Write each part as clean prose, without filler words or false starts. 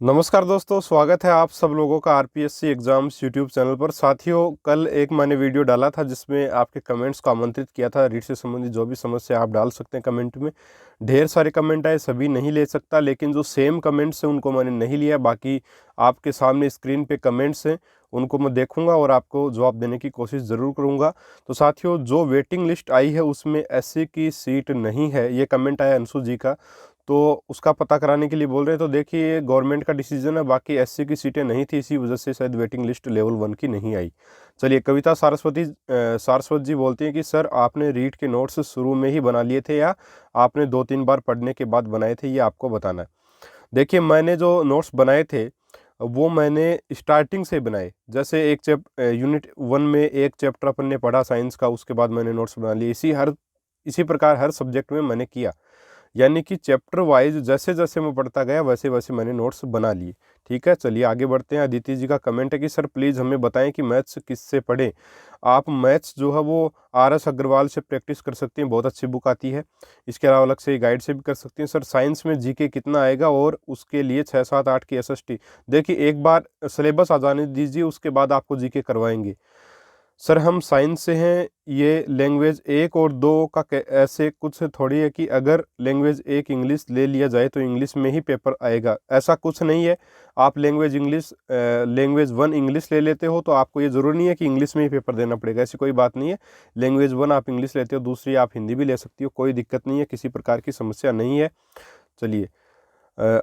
नमस्कार दोस्तों, स्वागत है आप सब लोगों का आरपीएससी एग्जाम्स यूट्यूब चैनल पर। साथियों, कल एक मैंने वीडियो डाला था जिसमें आपके कमेंट्स को आमंत्रित किया था। रीट से संबंधित जो भी समस्या आप डाल सकते हैं कमेंट में। ढेर सारे कमेंट आए, सभी नहीं ले सकता, लेकिन जो सेम कमेंट्स हैं उनको मैंने नहीं लिया। बाकी आपके सामने स्क्रीन पे कमेंट्स हैं, उनको मैं देखूंगा और आपको जवाब देने की कोशिश ज़रूर करूंगा। तो साथियों, जो वेटिंग लिस्ट आई है उसमें एससी की सीट नहीं है, ये कमेंट आया अंशु जी का, तो उसका पता कराने के लिए बोल रहे हैं। तो देखिए, गवर्नमेंट का डिसीजन है, बाकी एससी की सीटें नहीं थी, इसी वजह से शायद वेटिंग लिस्ट लेवल 1 की नहीं आई। चलिए, कविता सारस्वत जी बोलती हैं कि सर आपने रीट के नोट्स शुरू में ही बना लिए थे या आपने 2-3 बार पढ़ने के बाद बनाए थे, ये आपको बताना है। देखिए, मैंने जो नोट्स बनाए थे वो मैंने स्टार्टिंग से बनाए। जैसे यूनिट 1 में एक चैप्टर अपन ने पढ़ा साइंस का, उसके बाद मैंने नोट्स बना लिए। इसी प्रकार हर सब्जेक्ट में मैंने किया, यानी कि चैप्टर वाइज जैसे जैसे मैं पढ़ता गया वैसे वैसे मैंने नोट्स बना लिए। ठीक है, चलिए आगे बढ़ते हैं। अदिति जी का कमेंट है कि सर प्लीज़ हमें बताएं कि मैथ्स किससे पढ़ें। आप मैथ्स जो है वो RS अग्रवाल से प्रैक्टिस कर सकती हैं, बहुत अच्छी बुक आती है। इसके अलावा अलग से गाइड से भी कर सकती हैं। सर साइंस में जीके कितना आएगा और उसके लिए 6, 7, 8 की SST। देखिए, एक बार सिलेबस आ जाने दीजिए, उसके बाद आपको जीके करवाएंगे। सर हम साइंस से हैं, ये लैंग्वेज 1 और 2 का ऐसे कुछ थोड़ी है कि अगर लैंग्वेज 1 इंग्लिश ले लिया जाए तो इंग्लिश में ही पेपर आएगा, ऐसा कुछ नहीं है। आप लैंग्वेज 1 इंग्लिश ले लेते हो तो आपको ये ज़रूरी नहीं है कि इंग्लिश में ही पेपर देना पड़ेगा, ऐसी कोई बात नहीं है। लैंग्वेज 1 आप इंग्लिश लेते हो, दूसरी आप हिंदी भी ले सकती हो, कोई दिक्कत नहीं है, किसी प्रकार की समस्या नहीं है। चलिए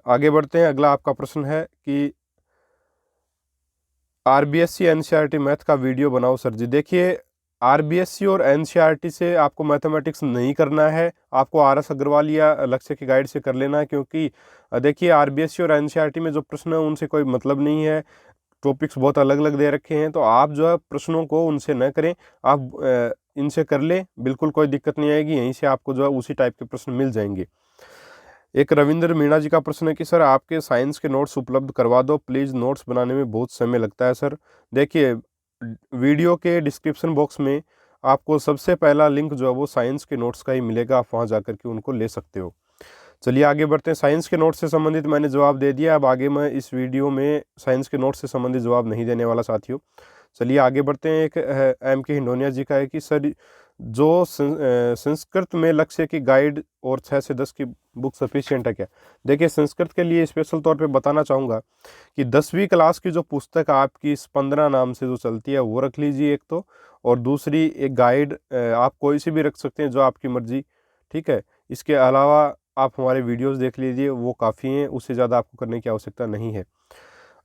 आगे बढ़ते हैं। अगला आपका प्रश्न है कि आरबीएससी एनसीईआरटी मैथ का वीडियो बनाओ सर जी। देखिए, आरबीएससी और एनसीईआरटी से आपको मैथमेटिक्स नहीं करना है, आपको RS अग्रवाल या लक्ष्य की गाइड से कर लेना है। क्योंकि देखिए, आरबीएससी और एनसीईआरटी में जो प्रश्न है उनसे कोई मतलब नहीं है, टॉपिक्स बहुत अलग अलग दे रखे हैं। तो आप जो है प्रश्नों को उनसे न करें, आप इनसे कर ले, बिल्कुल कोई दिक्कत नहीं आएगी। यहीं से आपको जो है उसी टाइप के प्रश्न मिल जाएंगे। एक रविंद्र मीणा जी का प्रश्न है कि सर आपके साइंस के नोट्स उपलब्ध करवा दो प्लीज़, नोट्स बनाने में बहुत समय लगता है सर। देखिए, वीडियो के डिस्क्रिप्शन बॉक्स में आपको सबसे पहला लिंक जो है वो साइंस के नोट्स का ही मिलेगा, आप वहाँ जाकर के उनको ले सकते हो। चलिए आगे बढ़ते हैं। साइंस के नोट्स से संबंधित मैंने जवाब दे दिया, अब आगे मैं इस वीडियो में साइंस के नोट्स से संबंधित जवाब नहीं देने वाला साथियों। चलिए आगे बढ़ते हैं। एक MK हिंडोनिया जी का है कि सर जो संस्कृत में लक्ष्य की गाइड और 6 से 10 की बुक सफिशिएंट है क्या। देखिए, संस्कृत के लिए स्पेशल तौर पे बताना चाहूँगा कि 10वीं क्लास की जो पुस्तक आपकी स्पंदना नाम से जो चलती है वो रख लीजिए एक तो, और दूसरी एक गाइड आप कोई सी भी रख सकते हैं, जो आपकी मर्जी। ठीक है, इसके अलावा आप हमारे वीडियोस देख लीजिए, वो काफ़ी हैं, उससे ज़्यादा आपको करने की आवश्यकता नहीं है।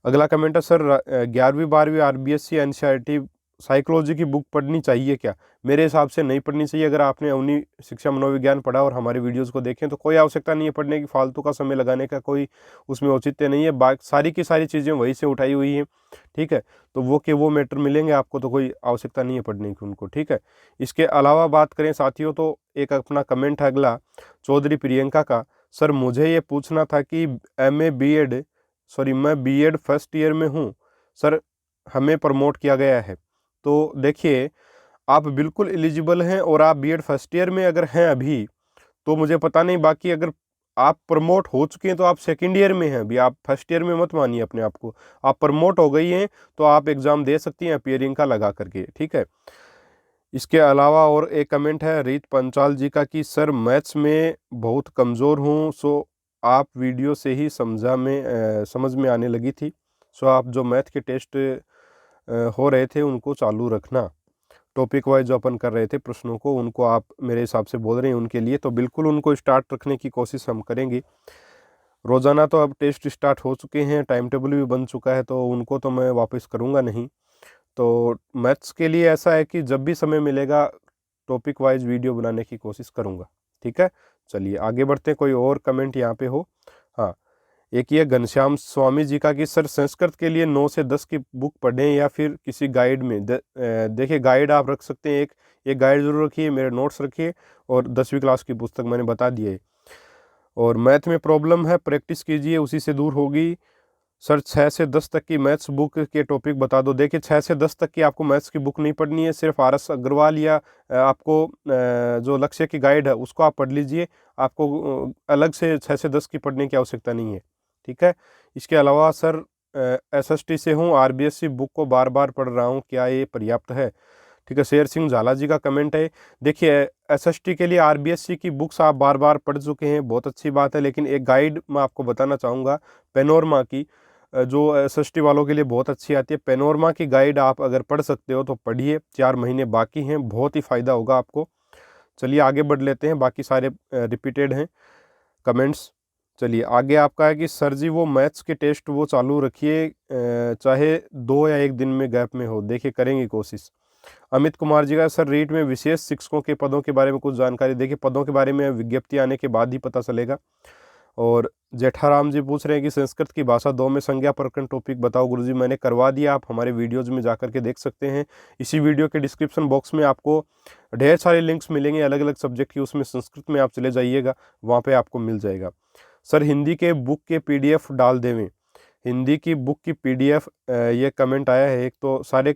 अगला कमेंट है सर 11वीं 12वीं RBSC एनसीईआरटी साइकोलॉजी की बुक पढ़नी चाहिए क्या। मेरे हिसाब से नहीं पढ़नी चाहिए। अगर आपने अवनी शिक्षा मनोविज्ञान पढ़ा और हमारे वीडियोस को देखें तो कोई आवश्यकता नहीं है पढ़ने की, फालतू का समय लगाने का कोई उसमें औचित्य नहीं है। बाकी सारी की सारी चीज़ें वहीं से उठाई हुई हैं। ठीक है, तो वो मैटर मिलेंगे आपको, तो कोई आवश्यकता नहीं है पढ़ने की उनको। ठीक है, इसके अलावा बात करें साथियों तो एक अपना कमेंट है अगला चौधरी प्रियंका का। सर मुझे ये पूछना था कि मैं बीएड फर्स्ट ईयर में हूँ सर, हमें प्रमोट किया गया है। तो देखिए, आप बिल्कुल एलिजिबल हैं और आप बीएड फर्स्ट ईयर में अगर हैं अभी तो मुझे पता नहीं, बाकी अगर आप प्रमोट हो चुके हैं तो आप सेकंड ईयर में हैं अभी, आप फर्स्ट ईयर में मत मानिए अपने आप को। आप प्रमोट हो गई हैं तो आप एग्ज़ाम दे सकती हैं अपीयरिंग का लगा करके। ठीक है, इसके अलावा और एक कमेंट है रीत पंचाल जी का कि सर मैथ्स में बहुत कमज़ोर हूँ, सो आप वीडियो से ही समझ में आने लगी थी। सो आप जो मैथ के टेस्ट हो रहे थे उनको चालू रखना। टॉपिक वाइज जो अपन कर रहे थे प्रश्नों को, उनको आप मेरे हिसाब से बोल रहे हैं उनके लिए, तो बिल्कुल उनको स्टार्ट रखने की कोशिश हम करेंगे। रोज़ाना तो अब टेस्ट स्टार्ट हो चुके हैं, टाइम टेबल भी बन चुका है, तो उनको तो मैं वापस करूँगा नहीं। तो मैथ्स के लिए ऐसा है कि जब भी समय मिलेगा टॉपिक वाइज वीडियो बनाने की कोशिश करूँगा। ठीक है, चलिए आगे बढ़ते हैं। कोई और कमेंट यहाँ पे हो। हाँ, एक ये घनश्याम स्वामी जी का कि सर संस्कृत के लिए 9 से 10 की बुक पढ़ें या फिर किसी गाइड में देखिए, गाइड आप रख सकते हैं, एक गाइड जरूर रखिए, मेरे नोट्स रखिए, और 10वीं क्लास की पुस्तक मैंने बता दी है। और मैथ में प्रॉब्लम है, प्रैक्टिस कीजिए, उसी से दूर होगी। सर 6 से 10 तक की मैथ्स बुक के टॉपिक बता दो। देखिए, 6 से 10 तक की आपको मैथ्स की बुक नहीं पढ़नी है, सिर्फ RS अग्रवाल या आपको जो लक्ष्य की गाइड है उसको आप पढ़ लीजिए। आपको अलग से 6 से 10 की पढ़ने की आवश्यकता नहीं है। ठीक है। इसके अलावा सर SST से हूँ, RBSC बुक को बार बार पढ़ रहा हूँ, क्या ये पर्याप्त है? ठीक है। शेर सिंह झाला जी का कमेंट है। देखिए SST के लिए RBSC की बुक्स आप बार बार पढ़ चुके हैं, बहुत अच्छी बात है, लेकिन एक गाइड मैं आपको बताना चाहूँगा पेनोरमा की, जो SST वालों के लिए बहुत अच्छी आती है। पेनोरमा की गाइड आप अगर पढ़ सकते हो तो पढ़िए, 4 महीने बाकी हैं, बहुत ही फ़ायदा होगा आपको। चलिए आगे बढ़ लेते हैं, बाकी सारे रिपीटेड हैं कमेंट्स। चलिए आगे आपका है कि सर जी वो मैथ्स के टेस्ट वो चालू रखिए, चाहे 2 या 1 दिन में गैप में हो, देखिए करेंगे कोशिश। अमित कुमार जी का सर रीट में विशेष शिक्षकों के पदों के बारे में कुछ जानकारी, देखिए पदों के बारे में विज्ञप्ति आने के बाद ही पता चलेगा। और जेठाराम जी पूछ रहे हैं कि संस्कृत की भाषा 2 में संज्ञा प्रकरण टॉपिक बताओ गुरुजी। मैंने करवा दिया, आप हमारे वीडियोज़ में जाकर के देख सकते हैं। इसी वीडियो के डिस्क्रिप्शन बॉक्स में आपको ढेर सारे लिंक्स मिलेंगे अलग अलग सब्जेक्ट की, उसमें संस्कृत में आप चले जाइएगा, वहाँ पे आपको मिल जाएगा। सर हिंदी के बुक के PDF डाल देवें, हिंदी की बुक की PDF, ये कमेंट आया है एक, तो सारे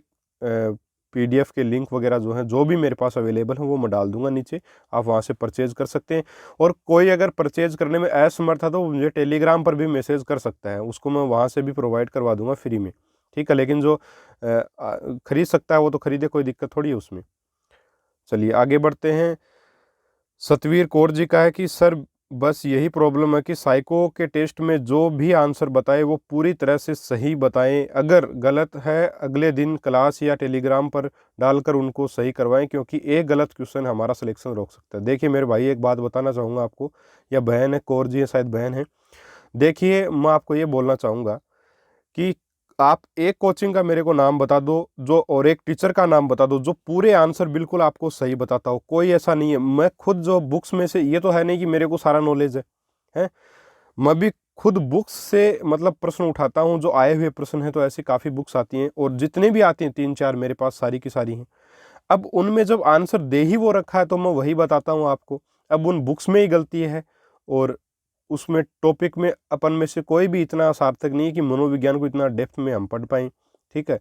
PDF के लिंक वगैरह जो हैं, जो भी मेरे पास अवेलेबल हैं वो मैं डाल दूंगा नीचे, आप वहाँ से परचेज कर सकते हैं। और कोई अगर परचेज करने में असमर्थ है तो मुझे टेलीग्राम पर भी मैसेज कर सकता है, उसको मैं वहाँ से भी प्रोवाइड करवा दूंगा फ्री में, ठीक है। लेकिन जो खरीद सकता है वो तो खरीदे, कोई दिक्कत थोड़ी है उसमें। चलिए आगे बढ़ते हैं। सतवीर कौर जी का है कि सर बस यही प्रॉब्लम है कि साइको के टेस्ट में जो भी आंसर बताए वो पूरी तरह से सही बताएं, अगर गलत है अगले दिन क्लास या टेलीग्राम पर डालकर उनको सही करवाएं, क्योंकि एक गलत क्वेश्चन हमारा सिलेक्शन रोक सकता है। देखिए मेरे भाई एक बात बताना चाहूँगा आपको, या बहन है, कौर जी है शायद, बहन है। देखिए मैं आपको ये बोलना चाहूँगा कि आप एक कोचिंग का मेरे को नाम बता दो जो, और एक टीचर का नाम बता दो जो पूरे आंसर बिल्कुल आपको सही बताता हो। कोई ऐसा नहीं है। मैं खुद जो बुक्स में से, ये तो है नहीं कि मेरे को सारा नॉलेज है, मैं भी खुद बुक्स से मतलब प्रश्न उठाता हूँ, जो आए हुए प्रश्न हैं तो ऐसी काफ़ी बुक्स आती हैं, और जितने भी आती हैं 3-4 मेरे पास सारी की सारी हैं। अब उनमें जब आंसर दे ही वो रखा है तो मैं वही बताता हूँ आपको। अब उन बुक्स में ही गलती है, और उसमें टॉपिक में अपन में से कोई भी इतना सार्थक नहीं है कि मनोविज्ञान को इतना डेप्थ में हम पढ़ पाएँ, ठीक है।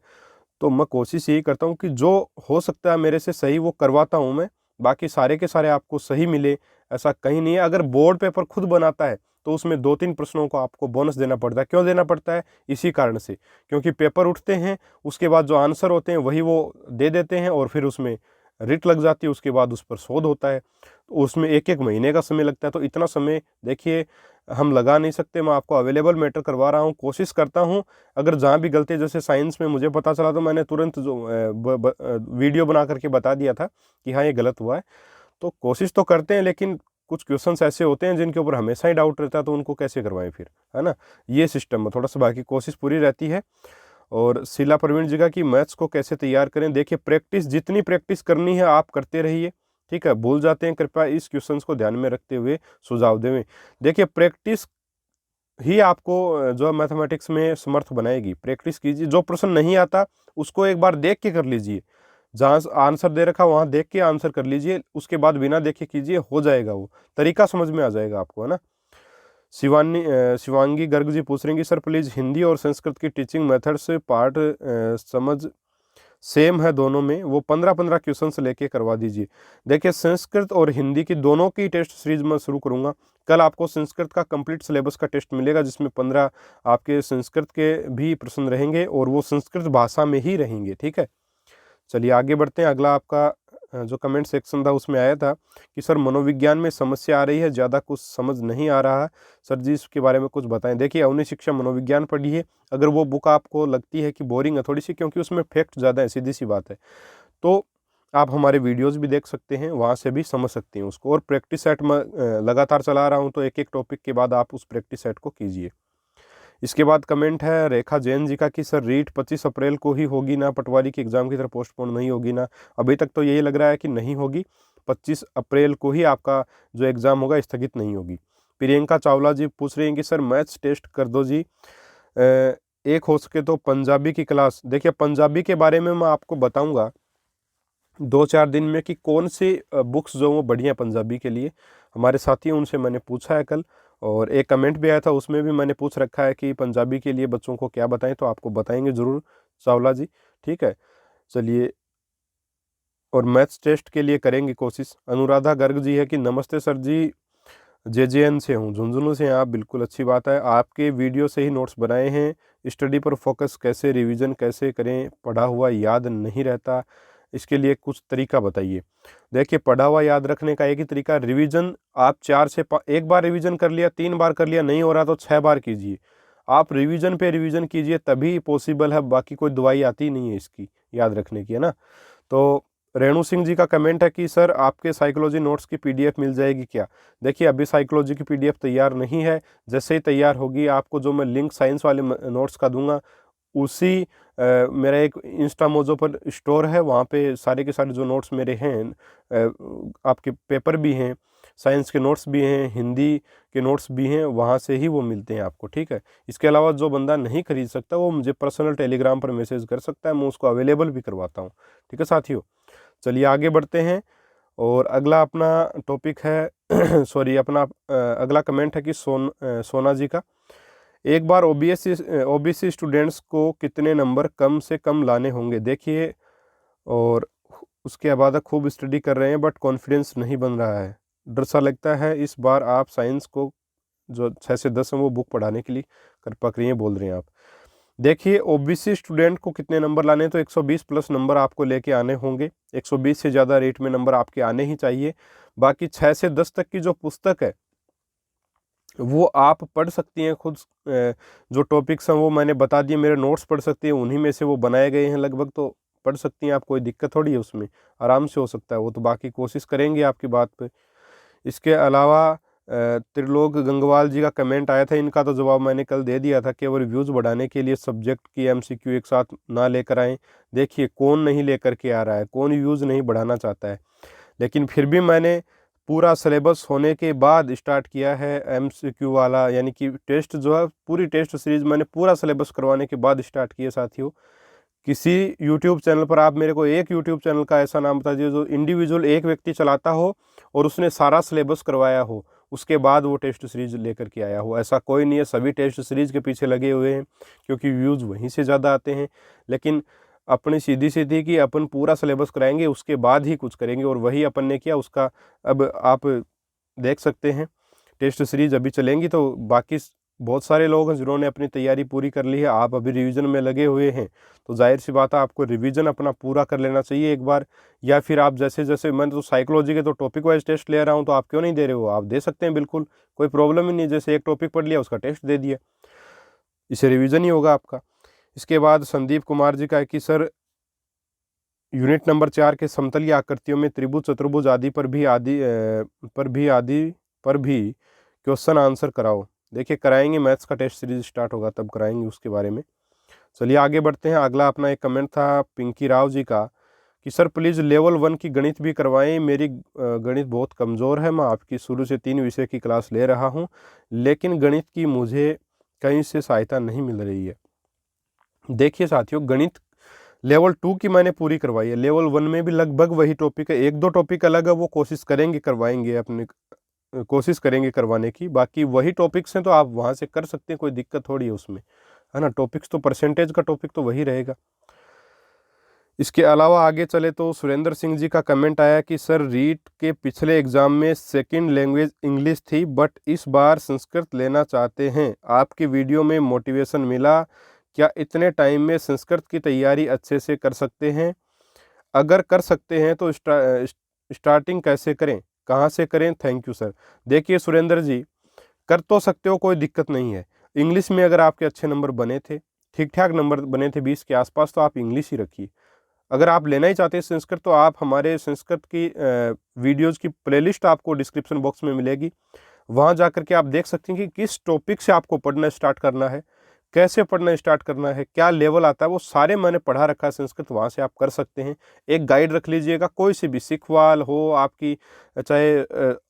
तो मैं कोशिश यही करता हूँ कि जो हो सकता है मेरे से सही वो करवाता हूँ मैं, बाकी सारे के सारे आपको सही मिले ऐसा कहीं नहीं है। अगर बोर्ड पेपर खुद बनाता है तो उसमें 2-3 प्रश्नों को आपको बोनस देना पड़ता है। क्यों देना पड़ता है? इसी कारण से, क्योंकि पेपर उठते हैं, उसके बाद जो आंसर होते हैं वही वो दे देते हैं, और फिर उसमें रिट लग जाती है, उसके बाद उस पर शोध होता है, तो उसमें 1-1 महीने का समय लगता है। तो इतना समय देखिए हम लगा नहीं सकते। मैं आपको अवेलेबल मैटर करवा रहा हूँ, कोशिश करता हूँ। अगर जहाँ भी गलती, जैसे साइंस में मुझे पता चला तो मैंने तुरंत जो वीडियो बना करके बता दिया था कि हाँ ये गलत हुआ है। तो कोशिश तो करते हैं, लेकिन कुछ क्वेश्चंस ऐसे होते हैं जिनके ऊपर हमेशा ही डाउट रहता है, तो उनको कैसे करवाएं फिर, है ना। ये सिस्टम में थोड़ा सा, बाकी कोशिश पूरी रहती है। और शीला प्रवीण जी का कि मैथ्स को कैसे तैयार करें, देखिए प्रैक्टिस, जितनी प्रैक्टिस करनी है आप करते रहिए, ठीक है। भूल जाते हैं, कृपया इस क्वेश्चंस को ध्यान में रखते हुए सुझाव दें। देखिए प्रैक्टिस ही आपको जो है मैथमेटिक्स में समर्थ बनाएगी। प्रैक्टिस कीजिए, जो प्रश्न नहीं आता उसको एक बार देख के कर लीजिए, जहाँ आंसर दे रखा वहाँ देख के आंसर कर लीजिए, उसके बाद बिना देखे कीजिए, हो जाएगा, वो तरीका समझ में आ जाएगा आपको, है ना। शिवांगी गर्ग जी पूछ रहे हैं कि सर प्लीज़ हिंदी और संस्कृत की टीचिंग मेथड से पार्ट समझ सेम है दोनों में, वो 15-15 क्वेश्चन लेके करवा दीजिए। देखिए संस्कृत और हिंदी की दोनों की टेस्ट सीरीज मैं शुरू करूँगा। कल आपको संस्कृत का कंप्लीट सिलेबस का टेस्ट मिलेगा, जिसमें 15 आपके संस्कृत के भी प्रश्न रहेंगे, और वो संस्कृत भाषा में ही रहेंगे, ठीक है। चलिए आगे बढ़ते हैं। अगला आपका जो कमेंट सेक्शन था उसमें आया था कि सर मनोविज्ञान में समस्या आ रही है, ज़्यादा कुछ समझ नहीं आ रहा है, सर जी इसके बारे में कुछ बताएं। देखिए अवनी शिक्षा मनोविज्ञान पढ़ी है, अगर वो बुक आपको लगती है कि बोरिंग है थोड़ी सी, क्योंकि उसमें फैक्ट ज़्यादा है, सीधी सी बात है, तो आप हमारे वीडियोस भी देख सकते हैं, वहाँ से भी समझ सकते हैं उसको। और प्रैक्टिस सेट में लगातार चला रहा हूँ, तो एक एक टॉपिक के बाद आप उस प्रैक्टिस सेट को कीजिए। इसके बाद कमेंट है रेखा जैन जी का कि सर रीट 25 अप्रैल को ही होगी ना, पटवारी की एग्ज़ाम की तरह पोस्टपोन नहीं होगी ना? अभी तक तो यही लग रहा है कि नहीं होगी, 25 अप्रैल को ही आपका जो एग्ज़ाम होगा स्थगित नहीं होगी। प्रियंका चावला जी पूछ रही हैं कि सर मैथ्स टेस्ट कर दो जी, एक हो सके तो पंजाबी की क्लास। देखिए पंजाबी के बारे में मैं आपको बताऊँगा 2-4 दिन में कि कौन सी बुक्स जो वो बढ़िया पंजाबी के लिए। हमारे साथी हैं, उनसे मैंने पूछा है कल, और एक कमेंट भी आया था उसमें भी मैंने पूछ रखा है कि पंजाबी के लिए बच्चों को क्या बताएं, तो आपको बताएंगे ज़रूर चावला जी, ठीक है। चलिए, और मैथ्स टेस्ट के लिए करेंगे कोशिश। अनुराधा गर्ग जी है कि नमस्ते सर जी, JJN से हूँ, झुंझुनू से हैं आप, बिल्कुल अच्छी बात है। आपके वीडियो से ही नोट्स बनाए हैं। स्टडी पर फोकस कैसे, रिवीजन कैसे करें, पढ़ा हुआ याद नहीं रहता, इसके लिए कुछ तरीका बताइए। देखिए, पढ़ा हुआ याद रखने का एक ही तरीका, रिवीजन आप 4 से 5, एक बार रिवीजन कर लिया, 3 बार कर लिया, नहीं हो रहा तो 6 बार कीजिए। आप रिवीजन पे रिवीजन कीजिए, तभी पॉसिबल है, बाकी कोई दवाई आती नहीं है इसकी याद रखने की, है ना। तो रेणु सिंह जी का कमेंट है कि सर आपके साइकोलॉजी नोट्स की PDF मिल जाएगी क्या। देखिए, अभी साइकोलॉजी की PDF तैयार नहीं है, जैसे ही तैयार होगी आपको जो मैं लिंक साइंस वाले नोट्स का दूंगा, उसी मेरा एक इंस्टा मोजो पर स्टोर है, वहाँ पे सारे के सारे जो नोट्स मेरे हैं, आपके पेपर भी हैं, साइंस के नोट्स भी हैं, हिंदी के नोट्स भी हैं, वहाँ से ही वो मिलते हैं आपको, ठीक है। इसके अलावा जो बंदा नहीं खरीद सकता वो मुझे पर्सनल टेलीग्राम पर मैसेज कर सकता है, मैं उसको अवेलेबल भी करवाता हूँ, ठीक है साथियों। चलिए आगे बढ़ते हैं। और अगला अपना टॉपिक है सॉरी, अपना अगला कमेंट है कि सोना जी का, एक बार OBC स्टूडेंट्स को कितने नंबर कम से कम लाने होंगे। देखिए, और उसके बाद खूब स्टडी कर रहे हैं बट कॉन्फिडेंस नहीं बन रहा है, डर सा लगता है। इस बार आप साइंस को जो 6 से 10 है वो बुक पढ़ाने के लिए कर पक रही हैं, बोल रहे हैं आप। देखिए, OBC स्टूडेंट को कितने नंबर लाने हैं, तो 120 प्लस नंबर आपको लेके आने होंगे। 120 से ज़्यादा रेट में नंबर आपके आने ही चाहिए। बाकी 6 से 10 तक की जो पुस्तक है वो आप पढ़ सकती हैं खुद। जो टॉपिक्स हैं वो मैंने बता दिए, मेरे नोट्स पढ़ सकती हैं, उन्हीं में से वो बनाए गए हैं लगभग, तो पढ़ सकती हैं आप, कोई दिक्कत थोड़ी है उसमें, आराम से हो सकता है वो तो। बाकी कोशिश करेंगे आपकी बात पे। इसके अलावा त्रिलोक गंगवाल जी का कमेंट आया था, इनका तो जवाब मैंने कल दे दिया था, केवल व्यूज़ बढ़ाने के लिए सब्जेक्ट की MCQ एक साथ ना लेकर आएँ। देखिए, कौन नहीं लेकर के आ रहा है, कौन व्यूज़ नहीं बढ़ाना चाहता है, लेकिन फिर भी मैंने पूरा सिलेबस होने के बाद स्टार्ट किया है MCQ वाला, यानी कि टेस्ट जो है, पूरी टेस्ट सीरीज मैंने पूरा सिलेबस करवाने के बाद स्टार्ट किया साथियों। किसी यूट्यूब चैनल पर आप मेरे को एक यूट्यूब चैनल का ऐसा नाम बता दीजिए जो इंडिविजुअल एक व्यक्ति चलाता हो और उसने सारा सिलेबस करवाया हो, उसके बाद वो टेस्ट सीरीज लेकर के आया हो। ऐसा कोई नहीं है, सभी टेस्ट सीरीज के पीछे लगे हुए हैं क्योंकि व्यूज़ वहीं से ज़्यादा आते हैं। लेकिन अपनी सीधी सीधी कि अपन पूरा सिलेबस कराएंगे, उसके बाद ही कुछ करेंगे, और वही अपन ने किया। उसका अब आप देख सकते हैं, टेस्ट सीरीज अभी चलेंगी, तो बाकी बहुत सारे लोग हैं जिन्होंने अपनी तैयारी पूरी कर ली है, आप अभी रिवीजन में लगे हुए हैं, तो जाहिर सी बात है आपको रिवीजन अपना पूरा कर लेना चाहिए एक बार। या फिर आप जैसे जैसे, मैं तो साइकोलॉजी के तो टॉपिक वाइज टेस्ट ले रहा हूँ, तो आप क्यों नहीं दे रहे हो, आप दे सकते हैं बिल्कुल, कोई प्रॉब्लम ही नहीं। जैसे एक टॉपिक पढ़ लिया, उसका टेस्ट दे दिया, इसे रिवीजन ही होगा आपका। इसके बाद संदीप कुमार जी का है कि सर यूनिट नंबर 4 के समतलीय आकृतियों में त्रिभुज, चतुर्भुज आदि पर भी क्वेश्चन आंसर कराओ। देखिए, कराएंगे, मैथ्स का टेस्ट सीरीज स्टार्ट होगा तब कराएंगे उसके बारे में। चलिए आगे बढ़ते हैं। अगला अपना एक कमेंट था पिंकी राव जी का कि सर प्लीज़ लेवल 1 की गणित भी करवाएं, मेरी गणित बहुत कमज़ोर है। मैं आपकी शुरू से 3 विषय की क्लास ले रहा हूं, लेकिन गणित की मुझे कहीं से सहायता नहीं मिल रही है। देखिए साथियों, गणित लेवल 2 की मैंने पूरी करवाई है, लेवल 1 में भी लगभग वही टॉपिक है, एक दो टॉपिक अलग है, वो कोशिश करेंगे करवाएंगे, अपने कोशिश करेंगे करवाने की। बाकी वही टॉपिक्स हैं तो आप वहाँ से कर सकते हैं, कोई दिक्कत थोड़ी है उसमें, है ना। टॉपिक्स तो परसेंटेज का टॉपिक तो वही रहेगा। इसके अलावा आगे चले तो सुरेंद्र सिंह जी का कमेंट आया कि सर रीट के पिछले एग्ज़ाम में सेकंड लैंग्वेज इंग्लिश थी, बट इस बार संस्कृत लेना चाहते हैं। आपकी वीडियो में मोटिवेशन मिला, क्या इतने टाइम में संस्कृत की तैयारी अच्छे से कर सकते हैं? अगर कर सकते हैं तो स्टार्टिंग कैसे करें, कहाँ से करें? Thank you sir. देखिए सुरेंद्र जी, कर तो सकते हो, कोई दिक्कत नहीं है। इंग्लिश में अगर आपके अच्छे नंबर बने थे, ठीक ठाक नंबर बने थे 20 के आसपास, तो आप इंग्लिश ही रखिए। अगर आप लेना ही चाहते हैं संस्कृत, तो आप हमारे संस्कृत की वीडियोज़ की प्लेलिस्ट आपको डिस्क्रिप्शन बॉक्स में मिलेगी, वहाँ जा कर के आप देख सकते हैं कि किस टॉपिक से आपको पढ़ना स्टार्ट करना है, कैसे पढ़ना स्टार्ट करना है, क्या लेवल आता है, वो सारे मैंने पढ़ा रखा है संस्कृत, वहाँ से आप कर सकते हैं। एक गाइड रख लीजिएगा, कोई सी भी सिखवाल हो आपकी, चाहे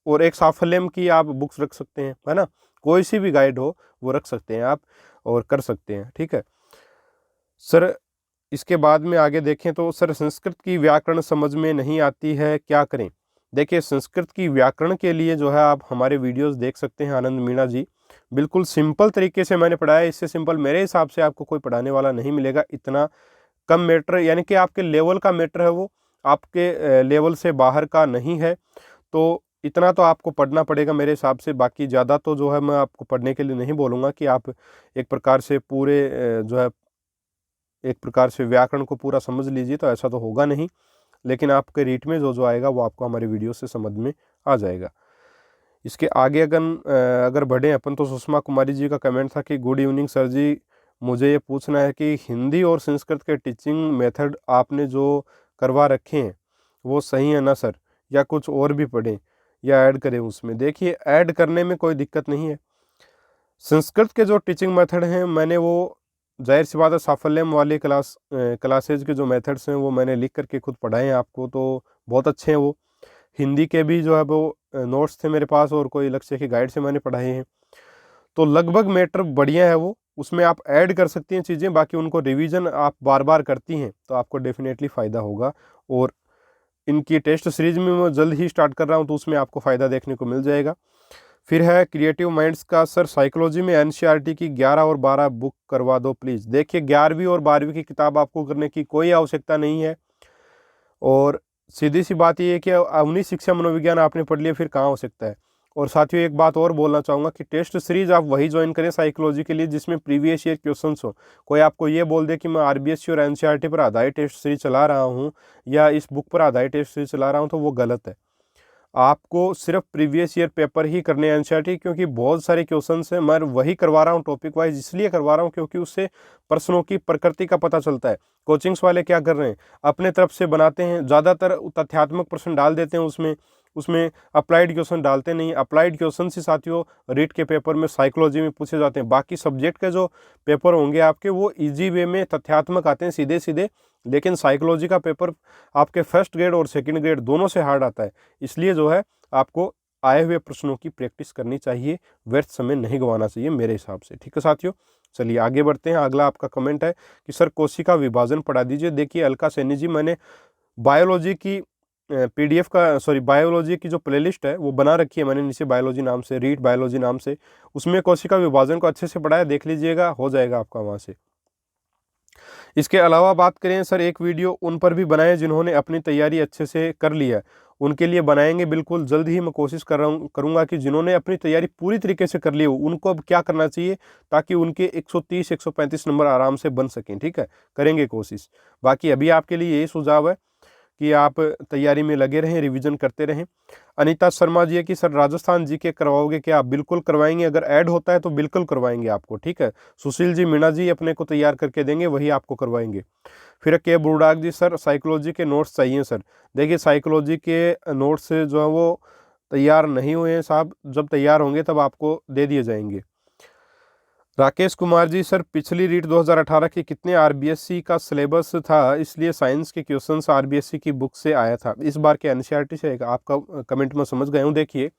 और एक साफल्यम की आप बुक्स रख सकते हैं, है ना। कोई सी भी गाइड हो वो रख सकते हैं आप और कर सकते हैं, ठीक है सर। इसके बाद में आगे देखें तो सर संस्कृत की व्याकरण समझ में नहीं आती है, क्या करें? देखिए, संस्कृत की व्याकरण के लिए जो है आप हमारे वीडियोस देख सकते हैं, आनंद मीणा जी, बिल्कुल सिंपल तरीके से मैंने पढ़ाया है। इससे सिंपल मेरे हिसाब से आपको कोई पढ़ाने वाला नहीं मिलेगा। इतना कम मैटर, यानी कि आपके लेवल का मैटर है, वो आपके लेवल से बाहर का नहीं है। तो इतना तो आपको पढ़ना पड़ेगा मेरे हिसाब से। बाकी ज़्यादा तो जो है मैं आपको पढ़ने के लिए नहीं बोलूँगा कि आप एक प्रकार से पूरे जो है एक प्रकार से व्याकरण को पूरा समझ लीजिए, तो ऐसा तो होगा नहीं। लेकिन आपके रीट में जो जो आएगा वो आपको हमारे वीडियो से समझ में आ जाएगा। इसके आगे अगर बढ़ें अपन, तो सुषमा कुमारी जी का कमेंट था कि गुड इवनिंग सर जी, मुझे ये पूछना है कि हिंदी और संस्कृत के टीचिंग मेथड आपने जो करवा रखे हैं वो सही है ना सर, या कुछ और भी पढ़ें या ऐड करें उसमें? देखिए, ऐड करने में कोई दिक्कत नहीं है। संस्कृत के जो टीचिंग मेथड हैं मैंने वो, जाहिर सी बात है, साफल्यम वाले क्लासेज के जो मेथड्स हैं वो मैंने लिख करके खुद पढ़ाए हैं आपको, तो बहुत अच्छे हैं वो। हिंदी के भी जो है वो नोट्स थे मेरे पास, और कोई लक्ष्य की गाइड से मैंने पढ़ाए हैं, तो लगभग मैटर बढ़िया है वो। उसमें आप ऐड कर सकती हैं चीज़ें, बाकी उनको रिवीजन आप बार बार करती हैं तो आपको डेफिनेटली फ़ायदा होगा। और इनकी टेस्ट सीरीज में मैं जल्द ही स्टार्ट कर रहा हूँ, तो उसमें आपको फ़ायदा देखने को मिल जाएगा। फिर है क्रिएटिव माइंड्स का, सर साइकोलॉजी में एनसीईआरटी की 11 और 12 बुक करवा दो प्लीज़। देखिए, 11वीं और 12वीं की किताब आपको करने की कोई आवश्यकता नहीं है, और सीधी सी बात ये है कि 19 शिक्षा मनोविज्ञान आपने पढ़ लिया, फिर कहाँ हो सकता है। और साथियों, एक बात और बोलना चाहूँगा कि टेस्ट सीरीज आप वही ज्वाइन करें साइकोलॉजी के लिए जिसमें प्रीवियस ईयर क्वेश्चंस हो। कोई आपको ये बोल दे कि मैं आरबीएससी और एनसीईआरटी पर आधारित टेस्ट सीरीज चला रहा हूँ या इस बुक पर आधारित टेस्ट सीरीज चला रहा हूँ, तो वो गलत है। आपको सिर्फ प्रीवियस ईयर पेपर ही करने हैं एनसीईआरटी, क्योंकि बहुत सारे क्वेश्चंस हैं। मैं वही करवा रहा हूँ टॉपिक वाइज, इसलिए करवा रहा हूँ क्योंकि उससे प्रश्नों की प्रकृति का पता चलता है। कोचिंग्स वाले क्या कर रहे हैं, अपने तरफ से बनाते हैं, ज़्यादातर तथ्यात्मक प्रश्न डाल देते हैं उसमें उसमें अप्लाइड क्वेश्चन डालते नहीं। अप्लाइड क्वेश्चन ही साथियों रीट के पेपर में साइकोलॉजी में पूछे जाते हैं। बाकी सब्जेक्ट के जो पेपर होंगे आपके वो ईजी वे में तथ्यात्मक आते हैं, सीधे सीधे। लेकिन साइकोलॉजी का पेपर आपके फर्स्ट ग्रेड और सेकंड ग्रेड दोनों से हार्ड आता है। इसलिए जो है आपको आए हुए प्रश्नों की प्रैक्टिस करनी चाहिए, व्यर्थ समय नहीं गंवाना चाहिए मेरे हिसाब से। ठीक है साथियों, चलिए आगे बढ़ते हैं। अगला आपका कमेंट है कि सर कोशिका विभाजन पढ़ा दीजिए। देखिए अलका सैनी जी, मैंने बायोलॉजी की पीडीएफ का, सॉरी, बायोलॉजी की जो प्लेलिस्ट है वो बना रखी है मैंने नीचे, बायोलॉजी नाम से, रीड बायोलॉजी नाम से। उसमें कोशिका विभाजन को अच्छे से पढ़ाया, देख लीजिएगा, हो जाएगा आपका वहाँ से। इसके अलावा बात करें सर, एक वीडियो उन पर भी बनाए जिन्होंने अपनी तैयारी अच्छे से कर ली है, उनके लिए बनाएंगे बिल्कुल। जल्द ही मैं कोशिश करूंगा कि जिन्होंने अपनी तैयारी पूरी तरीके से कर ली हो उनको अब क्या करना चाहिए, ताकि उनके 130 135 नंबर आराम से बन सकें। ठीक है, करेंगे कोशिश। बाकी अभी आपके लिए यही सुझाव है कि आप तैयारी में लगे रहें, रिवीजन करते रहें। अनीता शर्मा जी है कि सर राजस्थान जीके करवाओगे क्या? आप बिल्कुल करवाएंगे, अगर ऐड होता है तो बिल्कुल करवाएंगे आपको। ठीक है, सुशील जी, मीणा जी अपने को तैयार करके देंगे, वही आपको करवाएंगे। फिर के बुरडाग जी, सर साइकोलॉजी के नोट्स चाहिए सर। देखिए, साइकोलॉजी के नोट्स जो है वो तैयार नहीं हुए हैं साहब, जब तैयार होंगे तब आपको दे दिए जाएंगे। राकेश कुमार जी, सर पिछली रीट 2018 की कितने आरबीएससी का सिलेबस था, इसलिए साइंस के क्वेश्चंस आरबीएससी की बुक से आया था, इस बार के एनसीईआरटी से? आपका कमेंट में समझ गया हूँ। देखिए,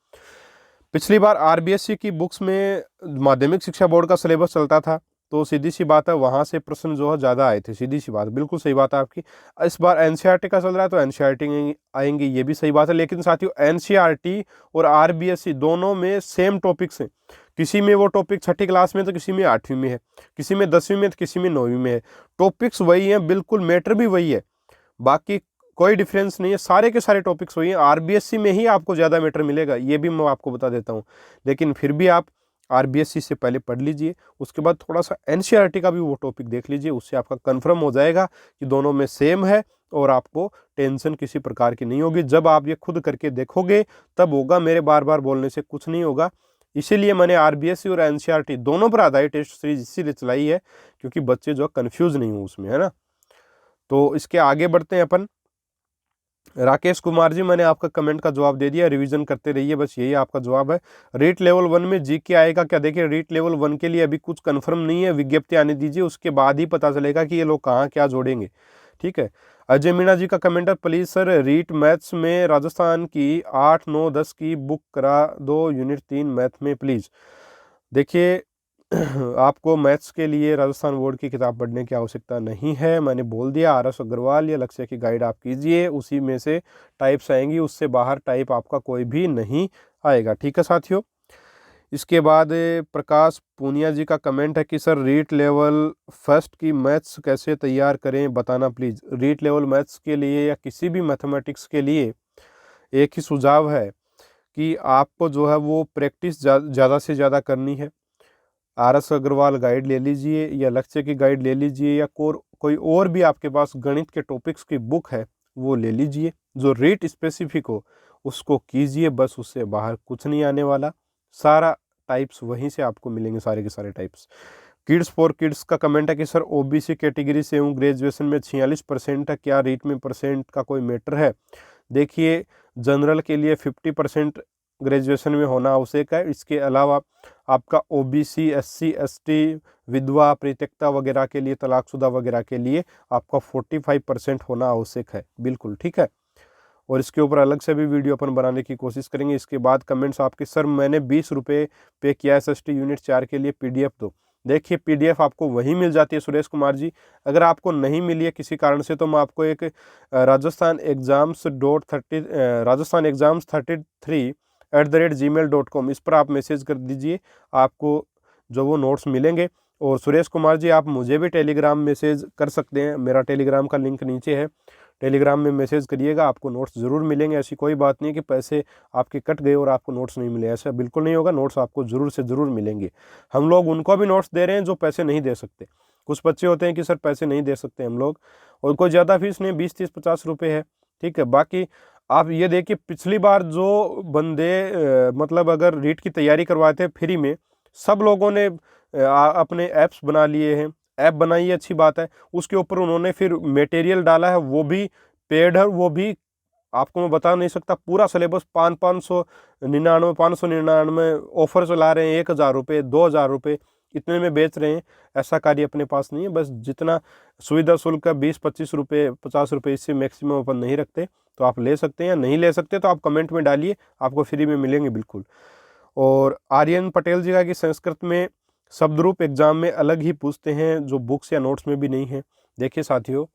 पिछली बार आरबीएससी की बुक्स में माध्यमिक शिक्षा बोर्ड का सिलेबस चलता था, तो सीधी सी बात है वहाँ से प्रश्न जो है ज़्यादा आए थे। सीधी सी बात, बिल्कुल सही बात है आपकी। इस बार एनसीईआरटी का चल रहा है तो एनसीईआरटी आएंगे, ये भी सही बात है। लेकिन साथियों, एनसीईआरटी और आरबीएससी दोनों में सेम टॉपिक्स हैं। किसी में वो टॉपिक 6ठी क्लास में तो किसी में 8वीं में है, किसी में 10वीं में तो किसी में 9वीं में है। टॉपिक्स वही हैं, बिल्कुल मैटर भी वही है, बाकी कोई डिफरेंस नहीं है। सारे के सारे टॉपिक्स वही हैं। आरबीएससी में ही आपको ज़्यादा मैटर मिलेगा, ये भी मैं आपको बता देता हूँ। लेकिन फिर भी आप आरबीएससी से पहले पढ़ लीजिए, उसके बाद थोड़ा सा एनसीईआरटी का भी वो टॉपिक देख लीजिए, उससे आपका कंफर्म हो जाएगा कि दोनों में सेम है, और आपको टेंशन किसी प्रकार की नहीं होगी। जब आप ये खुद करके देखोगे तब होगा, मेरे बार बार बोलने से कुछ नहीं होगा। इसीलिए मैंने आरबीएससी और एनसीईआरटी दोनों पर आधारित टेस्ट सीरीज इसीलिए चलाई है, क्योंकि बच्चे जो कन्फ्यूज नहीं हो उसमें, है ना। तो इसके आगे बढ़ते हैं अपन। राकेश कुमार जी, मैंने आपका कमेंट का जवाब दे दिया, रिवीजन करते रहिए, बस यही आपका जवाब है। रीट लेवल 1 में जीके आएगा क्या? देखिए, रीट लेवल 1 के लिए अभी कुछ कंफर्म नहीं है, विज्ञप्ति आने दीजिए, उसके बाद ही पता चलेगा कि ये लोग कहाँ क्या जोड़ेंगे। ठीक है। अजय मीणा जी का कमेंट है, प्लीज़ सर रीट मैथ्स में राजस्थान की 8, 9, 10 की बुक करा दो, यूनिट 3 मैथ में प्लीज़। देखिए, आपको मैथ्स के लिए राजस्थान बोर्ड की किताब पढ़ने की आवश्यकता नहीं है, मैंने बोल दिया। RS अग्रवाल या लक्ष्य की गाइड आप कीजिए, उसी में से टाइप्स आएंगी, उससे बाहर टाइप आपका कोई भी नहीं आएगा। ठीक है साथियों। इसके बाद प्रकाश पूनिया जी का कमेंट है कि सर रीट लेवल फर्स्ट की मैथ्स कैसे तैयार करें, बताना प्लीज़। रीट लेवल मैथ्स के लिए या किसी भी मैथमेटिक्स के लिए एक ही सुझाव है कि आपको जो है वो प्रैक्टिस ज़्यादा से ज़्यादा करनी है। RS अग्रवाल गाइड ले लीजिए या लक्ष्य की गाइड ले लीजिए या कोई और भी आपके पास गणित के टॉपिक्स की बुक है वो ले लीजिए, जो रेट स्पेसिफिक हो उसको कीजिए, बस उससे बाहर कुछ नहीं आने वाला। सारा टाइप्स वहीं से आपको मिलेंगे, सारे के सारे टाइप्स। किड्स फॉर किड्स का कमेंट है कि सर OBC कैटेगरी से हूँ, ग्रेजुएशन में 46% है, क्या रीट में परसेंट का कोई मैटर है? देखिए, जनरल के लिए 50% ग्रेजुएशन में होना आवश्यक है। इसके अलावा आपका OBC, SC, ST, विधवा, परित्यक्ता वगैरह के लिए, तलाकशुदा वगैरह के लिए आपका 45% होना आवश्यक है। बिल्कुल ठीक है। और इसके ऊपर अलग से भी वीडियो अपन बनाने की कोशिश करेंगे। इसके बाद कमेंट्स आपके, सर मैंने 20 रुपये पे किया SST यूनिट 4 के लिए, PDF दो। देखिए, PDF आपको वहीं मिल जाती है सुरेश कुमार जी। अगर आपको नहीं मिली है किसी कारण से, तो मैं आपको एक राजस्थान एग्जाम्स 33@gmail.com इस पर आप मैसेज कर दीजिए, आपको जो वो नोट्स मिलेंगे। और सुरेश कुमार जी, आप मुझे भी टेलीग्राम मैसेज कर सकते हैं, मेरा टेलीग्राम का लिंक नीचे है, टेलीग्राम में मैसेज करिएगा, आपको नोट्स ज़रूर मिलेंगे। ऐसी कोई बात नहीं कि पैसे आपके कट गए और आपको नोट्स नहीं मिले, ऐसा बिल्कुल नहीं होगा। नोट्स आपको ज़रूर से ज़रूर मिलेंगे। हम लोग उनको भी नोट्स दे रहे हैं जो पैसे नहीं दे सकते। कुछ बच्चे होते हैं कि सर पैसे नहीं दे सकते हम लोग, और कोई ज़्यादा फीस नहीं, 20, 30, 50 रुपये है, ठीक है। बाकी आप ये देखिए, पिछली बार जो बंदे मतलब अगर रीट की तैयारी करवाए थे फ्री में, सब लोगों ने अपने ऐप्स बना लिए हैं। ऐप बनाई है, अच्छी बात है, उसके ऊपर उन्होंने फिर मटेरियल डाला है, वो भी पेड है। वो भी आपको मैं बता नहीं सकता, पूरा सिलेबस 599, 599 ऑफर चला रहे हैं, 1000 रुपये, 2000 रुपये इतने में बेच रहे हैं। ऐसा कार्य अपने पास नहीं है। बस जितना सुविधा शुल्क है 20-25 रुपये, 50 रुपये, इससे मैक्सिमम अपन नहीं रखते। तो आप ले सकते हैं, या नहीं ले सकते तो आप कमेंट में डालिए, आपको फ्री में मिलेंगे बिल्कुल। और आर्यन पटेल जी का कि संस्कृत में शब्द रूप एग्जाम में अलग ही पूछते हैं, जो बुक्स या नोट्स में भी नहीं है। देखिए साथियों,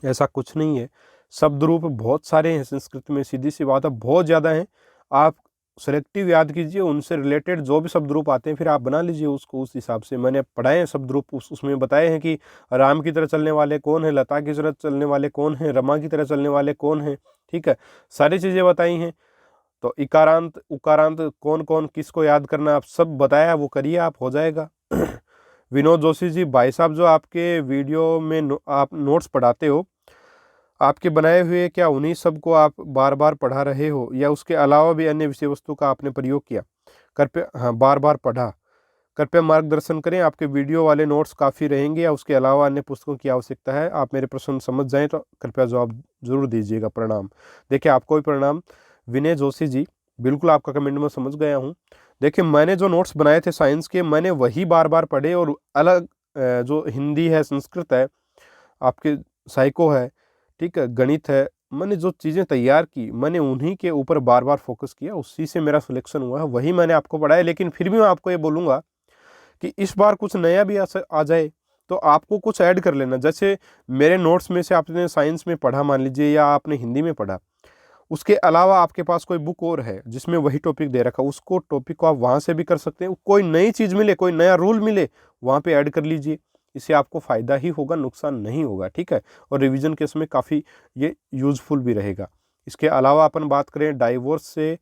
ऐसा कुछ नहीं है, शब्द रूप बहुत सारे हैं संस्कृत में, सीधी सी बात है, बहुत ज़्यादा हैं। आप सेलेक्टिव याद कीजिए, उनसे रिलेटेड जो भी शब्द रूप आते हैं फिर आप बना लीजिए उसको उस हिसाब से। मैंने पढ़ाए हैं शब्द रूप, उसमें बताए हैं कि राम की तरह चलने वाले कौन है, लता की तरह चलने वाले कौन है, रमा की तरह चलने वाले कौन है, ठीक है, सारी चीज़ें बताई हैं। तो इकारांत उकारांत कौन कौन किसको याद करना, आप सब बताया, वो करिए, आप हो जाएगा। विनोद जोशी जी, भाई साहब जो आपके वीडियो में आप नोट्स पढ़ाते हो, आपके बनाए हुए, क्या उन्हीं सब को आप बार बार पढ़ा रहे हो या उसके अलावा भी अन्य विषय वस्तु का आपने प्रयोग किया? कृपया, हाँ, बार बार पढ़ा। कृपया मार्गदर्शन करें, आपके वीडियो वाले नोट्स काफ़ी रहेंगे या उसके अलावा अन्य पुस्तकों की आवश्यकता है? आप मेरे प्रश्न समझ जाएं तो कृपया जवाब जरूर दीजिएगा। प्रणाम। देखिए, आपको भी प्रणाम विनय जोशी जी, बिल्कुल आपका कमेंट में समझ गया हूँ। देखिए, मैंने जो नोट्स बनाए थे साइंस के, मैंने वही बार बार पढ़े, और अलग जो हिंदी है, संस्कृत है, आपके साइको है, ठीक है, गणित है, मैंने जो चीज़ें तैयार की मैंने उन्हीं के ऊपर बार बार फोकस किया, उसी से मेरा सिलेक्शन हुआ है, वही मैंने आपको पढ़ाया। लेकिन फिर भी मैं आपको ये बोलूँगा कि इस बार कुछ नया भी आ जाए तो आपको कुछ ऐड कर लेना। जैसे मेरे नोट्स में से आपने साइंस में पढ़ा मान लीजिए, या आपने हिंदी में पढ़ा, उसके अलावा आपके पास कोई बुक और है जिसमें वही टॉपिक दे रखा, उसको टॉपिक को आप वहाँ से भी कर सकते हैं। कोई नई चीज़ मिले, कोई नया रूल मिले, वहाँ पे ऐड कर लीजिए। इससे आपको फ़ायदा ही होगा, नुकसान नहीं होगा, ठीक है। और रिवीजन केस में काफ़ी ये यूज़फुल भी रहेगा। इसके अलावा अपन बात करें डाइवोर्स से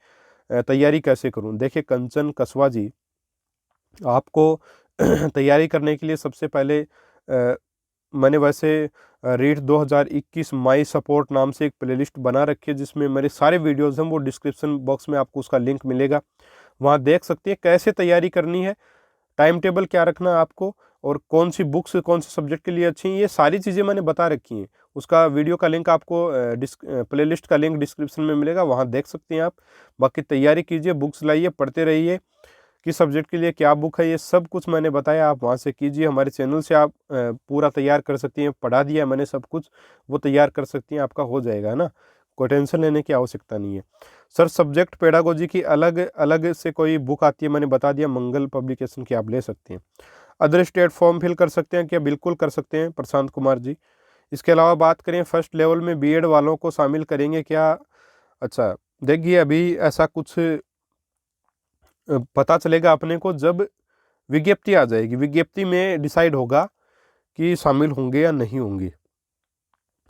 तैयारी कैसे करूं, देखिए कंचन कसवा जी, आपको तैयारी करने के लिए सबसे पहले मैंने वैसे रीट 2021 माई सपोर्ट नाम से एक प्लेलिस्ट बना रखी है, जिसमें मेरे सारे वीडियोस हैं। वो डिस्क्रिप्शन बॉक्स में आपको उसका लिंक मिलेगा, वहाँ देख सकते हैं कैसे तैयारी करनी है, टाइम टेबल क्या रखना है आपको, और कौन सी बुक्स कौन से सब्जेक्ट के लिए अच्छी हैं, ये सारी चीज़ें मैंने बता रखी हैं। उसका वीडियो का लिंक आपको प्लेलिस्ट का लिंक डिस्क्रिप्शन में मिलेगा, वहाँ देख सकते हैं आप। बाकी तैयारी कीजिए, बुक्स लाइए, पढ़ते रहिए, किस सब्जेक्ट के लिए क्या बुक है, ये सब कुछ मैंने बताया, आप वहाँ से कीजिए। हमारे चैनल से आप पूरा तैयार कर सकती हैं, पढ़ा दिया मैंने सब कुछ, वो तैयार कर सकती हैं, आपका हो जाएगा, है ना, कोई टेंशन लेने की आवश्यकता नहीं है। सर, सब्जेक्ट पेडागोजी की अलग अलग से कोई बुक आती है, मैंने बता दिया, मंगल पब्लिकेशन की, आप ले सकते हैं। अदर स्टेट फॉर्म फिल कर सकते हैं क्या? बिल्कुल कर सकते हैं प्रशांत कुमार जी। इसके अलावा बात करें फर्स्ट लेवल में बीएड वालों को शामिल करेंगे क्या? अच्छा, देखिए, अभी ऐसा कुछ पता चलेगा अपने को जब विज्ञप्ति आ जाएगी, विज्ञप्ति में डिसाइड होगा कि शामिल होंगे या नहीं होंगे,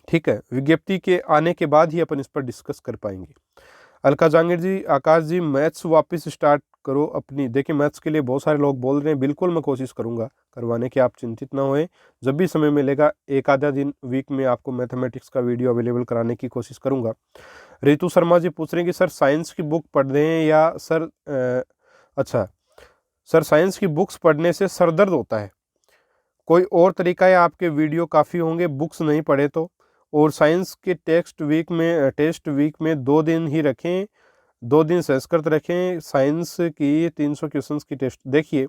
ठीक है। विज्ञप्ति के आने के बाद ही अपन इस पर डिस्कस कर पाएंगे। अलका जहांगीर जी, आकाश जी मैथ्स वापस स्टार्ट करो अपनी। देखिए मैथ्स के लिए बहुत सारे लोग बोल रहे हैं, बिल्कुल मैं कोशिश करूंगा करवाने की, आप चिंतित ना होए। जब भी समय मिलेगा एक आधा दिन वीक में आपको मैथमेटिक्स का वीडियो अवेलेबल कराने की कोशिश करूंगा। रितु शर्मा जी पूछ रहे हैं कि सर साइंस की बुक पढ़ रहे हैं या सर अच्छा सर साइंस की बुक्स पढ़ने से सर दर्द होता है, कोई और तरीका है? आपके वीडियो काफ़ी होंगे बुक्स नहीं पढ़े तो। और साइंस के टेस्ट वीक में 2 दिन ही रखें, 2 दिन संस्कृत रखें, साइंस की 300 क्वेश्चंस की टेस्ट। देखिए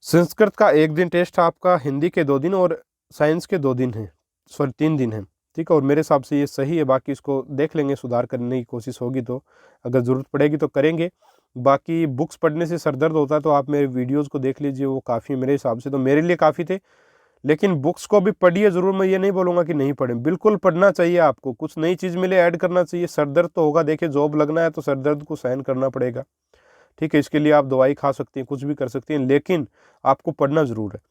संस्कृत का 1 दिन टेस्ट आपका, हिंदी के 2 दिन और साइंस के 2 दिन हैं, सॉरी 3 दिन हैं, ठीक है। और मेरे हिसाब से ये सही है, बाकी इसको देख लेंगे, सुधार करने की कोशिश होगी तो, अगर ज़रूरत पड़ेगी तो करेंगे। बाकी बुक्स पढ़ने से सर दर्द होता है तो आप मेरे वीडियोज़ को देख लीजिए, वो काफ़ी मेरे हिसाब से तो मेरे लिए काफ़ी थे। लेकिन बुक्स को भी पढ़िए ज़रूर, मैं ये नहीं बोलूँगा कि नहीं पढ़ें, बिल्कुल पढ़ना चाहिए आपको, कुछ नई चीज़ मिले ऐड करना चाहिए। सर दर्द तो होगा, देखिए जॉब लगना है तो सर दर्द को सहन करना पड़ेगा, ठीक है। इसके लिए आप दवाई खा सकती हैं, कुछ भी कर सकती हैं, लेकिन आपको पढ़ना ज़रूर है,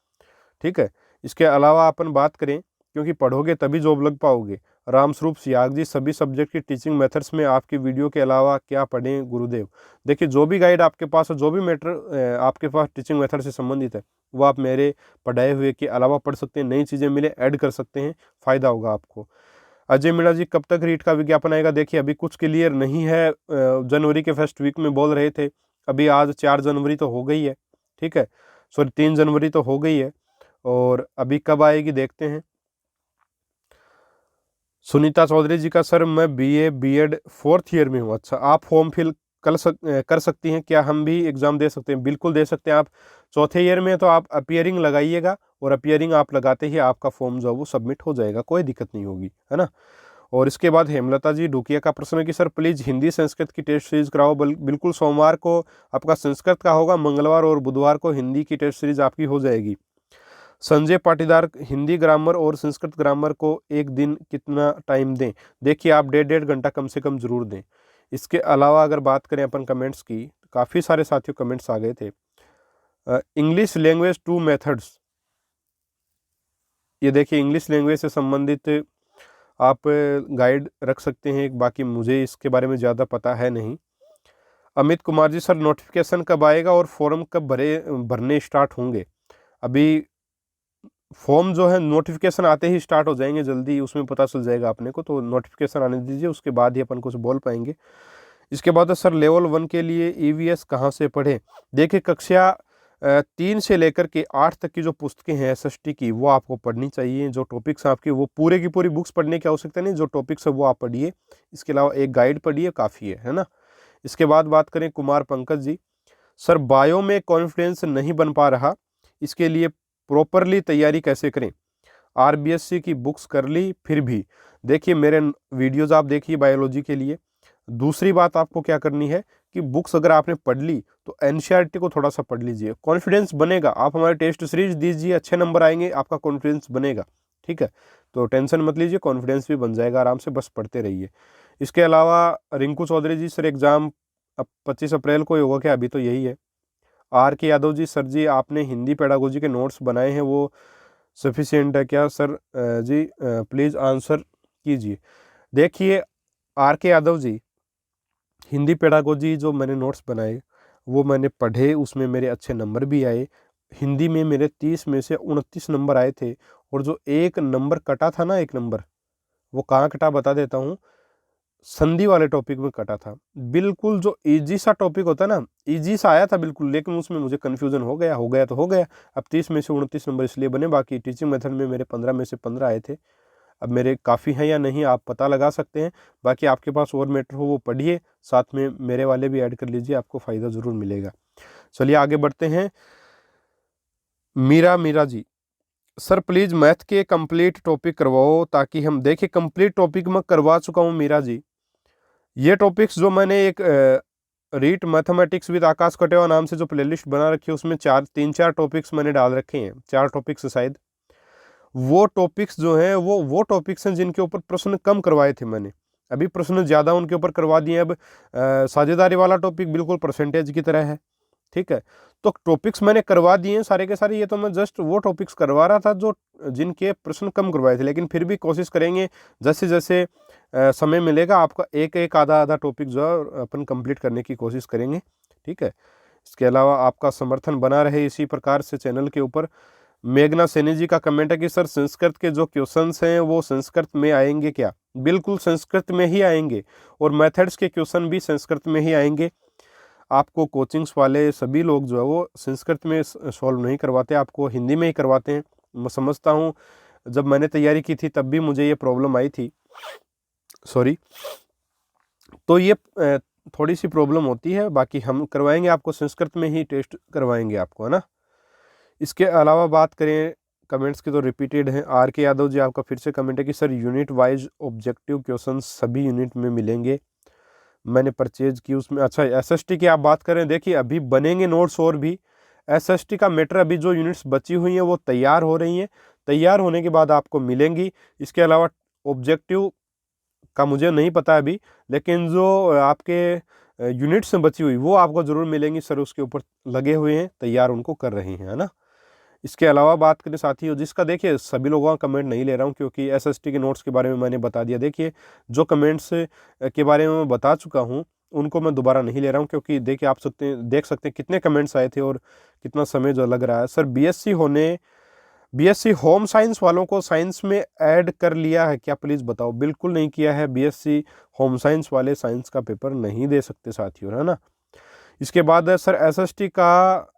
ठीक है। इसके अलावा अपन बात करें, क्योंकि पढ़ोगे तभी जॉब लग पाओगे। रामस्वरूप सियाग जी, सभी सब्जेक्ट की टीचिंग मेथड्स में आपकी वीडियो के अलावा क्या पढ़ें गुरुदेव? देखिए जो भी गाइड आपके पास है, जो भी मैटर आपके पास टीचिंग मेथड से संबंधित है, वो आप मेरे पढ़ाए हुए के अलावा पढ़ सकते हैं, नई चीज़ें मिले ऐड कर सकते हैं, फ़ायदा होगा आपको। अजय मीणा जी, कब तक रीट का विज्ञापन आएगा? देखिए अभी कुछ क्लियर नहीं है, जनवरी के फर्स्ट वीक में बोल रहे थे, अभी आज 4 जनवरी तो हो गई है, ठीक है, सॉरी 3 जनवरी तो हो गई है, और अभी कब आएगी देखते हैं। सुनीता चौधरी जी का, सर मैं बीए बीएड 4th ईयर में हूँ। अच्छा, आप फॉर्म फिल कर सकती हैं क्या? हम भी एग्ज़ाम दे सकते हैं? बिल्कुल दे सकते हैं। आप 4थे ईयर में तो आप अपीयरिंग लगाइएगा, और अपीयरिंग आप लगाते ही आपका फॉर्म जो है वो सबमिट हो जाएगा, कोई दिक्कत नहीं होगी, है ना। और इसके बाद हेमलता जी डुकिया का प्रश्न है कि सर प्लीज़ हिंदी संस्कृत की टेस्ट सीरीज कराओ। बिल्कुल सोमवार को आपका संस्कृत का होगा, मंगलवार और बुधवार को हिंदी की टेस्ट सीरीज आपकी हो जाएगी। संजय पाटीदार, हिंदी ग्रामर और संस्कृत ग्रामर को एक दिन कितना टाइम दें? देखिए आप 1.5 घंटा कम से कम ज़रूर दें। इसके अलावा अगर बात करें अपन कमेंट्स की, काफ़ी सारे साथियों कमेंट्स आ गए थे। इंग्लिश लैंग्वेज 2 मेथड्स, ये देखिए इंग्लिश लैंग्वेज से संबंधित आप गाइड रख सकते हैं, बाकी मुझे इसके बारे में ज़्यादा पता है नहीं। अमित कुमार जी, सर नोटिफिकेशन कब आएगा और फॉर्म कब भरने स्टार्ट होंगे? अभी फॉर्म जो है नोटिफिकेशन आते ही स्टार्ट हो जाएंगे, जल्दी उसमें पता चल जाएगा अपने को, तो नोटिफिकेशन आने दीजिए, उसके बाद ही अपन कुछ बोल पाएंगे। इसके बाद सर लेवल 1 के लिए ईवीएस कहाँ से पढ़ें? देखिए कक्षा 3 से लेकर के 8 तक की जो पुस्तकें हैं एसएसटी की, वो आपको पढ़नी चाहिए। जो टॉपिक्स आपके, वो पूरे की पूरी बुक्स पढ़ने की आवश्यकता नहीं, जो टॉपिक्स है वो आप पढ़िए। इसके अलावा एक गाइड पढ़िए, काफ़ी है ना। इसके बाद बात करें कुमार पंकज जी, सर बायो में कॉन्फिडेंस नहीं बन पा रहा, इसके लिए प्रॉपरली तैयारी कैसे करें? आरबीएससी की बुक्स कर ली फिर भी, देखिए मेरे वीडियोस आप देखिए बायोलॉजी के लिए। दूसरी बात आपको क्या करनी है कि बुक्स अगर आपने पढ़ ली तो एनसीईआरटी को थोड़ा सा पढ़ लीजिए, कॉन्फिडेंस बनेगा। आप हमारे टेस्ट सीरीज दीजिए, अच्छे नंबर आएंगे, आपका कॉन्फिडेंस बनेगा, ठीक है। तो टेंशन मत लीजिए, कॉन्फिडेंस भी बन जाएगा आराम से, बस पढ़ते रहिए। इसके अलावा रिंकू चौधरी जी, सर एग्ज़ाम अब 25 अप्रैल को ही होगा क्या? अभी तो यही है। आर के यादव जी, सर जी आपने हिंदी पेडागोजी के नोट्स बनाए हैं, वो सफिशिएंट है क्या? सर जी प्लीज़ आंसर कीजिए। देखिए आर के यादव जी, हिंदी पेडागोजी जो मैंने नोट्स बनाए वो मैंने पढ़े, उसमें मेरे अच्छे नंबर भी आए। हिंदी में मेरे 30 में से 29 नंबर आए थे, और जो एक नंबर कटा था ना, एक नंबर, वो कहाँ कटा बता देता हूँ, संधि वाले टॉपिक में कटा था। बिल्कुल जो इजी सा टॉपिक होता है ना, इजी सा आया था बिल्कुल, लेकिन उसमें मुझे कन्फ्यूज़न हो गया तो हो गया। अब 30 में से 29 नंबर इसलिए बने, बाकी टीचिंग मेथड में मेरे 15 में से 15 आए थे। अब मेरे काफ़ी हैं या नहीं आप पता लगा सकते हैं, बाकी आपके पास और मैटर हो वो पढ़िए, साथ में मेरे वाले भी ऐड कर लीजिए, आपको फ़ायदा ज़रूर मिलेगा। चलिए आगे बढ़ते हैं। Meera ji, sir please math के कंप्लीट टॉपिक करवाओ, ताकि हम देखें। कंप्लीट टॉपिक मैं करवा चुका हूँ मीरा जी। ये टॉपिक्स जो मैंने एक रीट मैथमेटिक्स विद आकाश कटेवा नाम से जो प्लेलिस्ट बना रखी है, उसमें 3-4 टॉपिक्स मैंने डाल रखे हैं, 4 टॉपिक्स शायद। वो टॉपिक्स जो हैं वो टॉपिक्स हैं जिनके ऊपर प्रश्न कम करवाए थे मैंने, अभी प्रश्न ज़्यादा उनके ऊपर करवा दिए। अब साझेदारी वाला टॉपिक बिल्कुल परसेंटेज की तरह है, ठीक है। तो टॉपिक्स मैंने करवा दिए हैं सारे के सारे, ये तो मैं जस्ट वो टॉपिक्स करवा रहा था जो जिनके प्रश्न कम करवाए थे, लेकिन फिर भी कोशिश करेंगे जैसे जैसे समय मिलेगा आपका एक एक आधा आधा टॉपिक जो है अपन कंप्लीट करने की कोशिश करेंगे। ठीक है, इसके अलावा आपका समर्थन बना रहे इसी प्रकार से चैनल के ऊपर। मेघना सैनी जी का कमेंट है कि सर संस्कृत के जो क्वेश्चंस हैं वो संस्कृत में आएंगे क्या? बिल्कुल संस्कृत में ही आएंगे, और मेथड्स के क्वेश्चन भी संस्कृत में ही आएंगे। आपको कोचिंग्स वाले सभी लोग जो है वो संस्कृत में सॉल्व नहीं करवाते, आपको हिंदी में ही करवाते हैं। मैं समझता हूँ जब मैंने तैयारी की थी तब भी मुझे ये प्रॉब्लम आई थी, सॉरी। तो ये थोड़ी सी प्रॉब्लम होती है, बाकी हम करवाएंगे आपको संस्कृत में ही टेस्ट करवाएंगे आपको, है ना। इसके अलावा बात करें कमेंट्स की तो रिपीटेड हैं। आर के यादव जी आपका फिर से कमेंट है कि sir unit wise objective question सभी यूनिट में मिलेंगे, मैंने परचेज की उसमें। अच्छा, एसएसटी की आप बात करें, देखिए अभी बनेंगे नोट्स और भी। एसएसटी का मैटर अभी जो यूनिट्स बची हुई हैं वो तैयार हो रही हैं, तैयार होने के बाद आपको मिलेंगी। इसके अलावा ऑब्जेक्टिव का मुझे नहीं पता अभी, लेकिन जो आपके यूनिट्स में बची हुई वो आपको ज़रूर मिलेंगी। सर उसके ऊपर लगे हुए हैं, तैयार उनको कर रहे हैं, है ना। इसके अलावा बात करें साथियों, जिसका देखिए सभी लोगों का कमेंट नहीं ले रहा हूं क्योंकि एसएसटी के नोट्स के बारे में मैंने बता दिया। देखिए जो कमेंट्स के बारे में मैं बता चुका हूं उनको मैं दोबारा नहीं ले रहा हूं, क्योंकि देखिए आप देख सकते हैं कितने कमेंट्स आए थे और कितना समय जो लग रहा है। सर बीएससी होम साइंस वालों को साइंस में ऐड कर लिया है क्या, प्लीज़ बताओ। बिल्कुल नहीं किया है, बीएससी होम साइंस वाले साइंस का पेपर नहीं दे सकते साथियों, है ना। इसके बाद सर एसएसटी का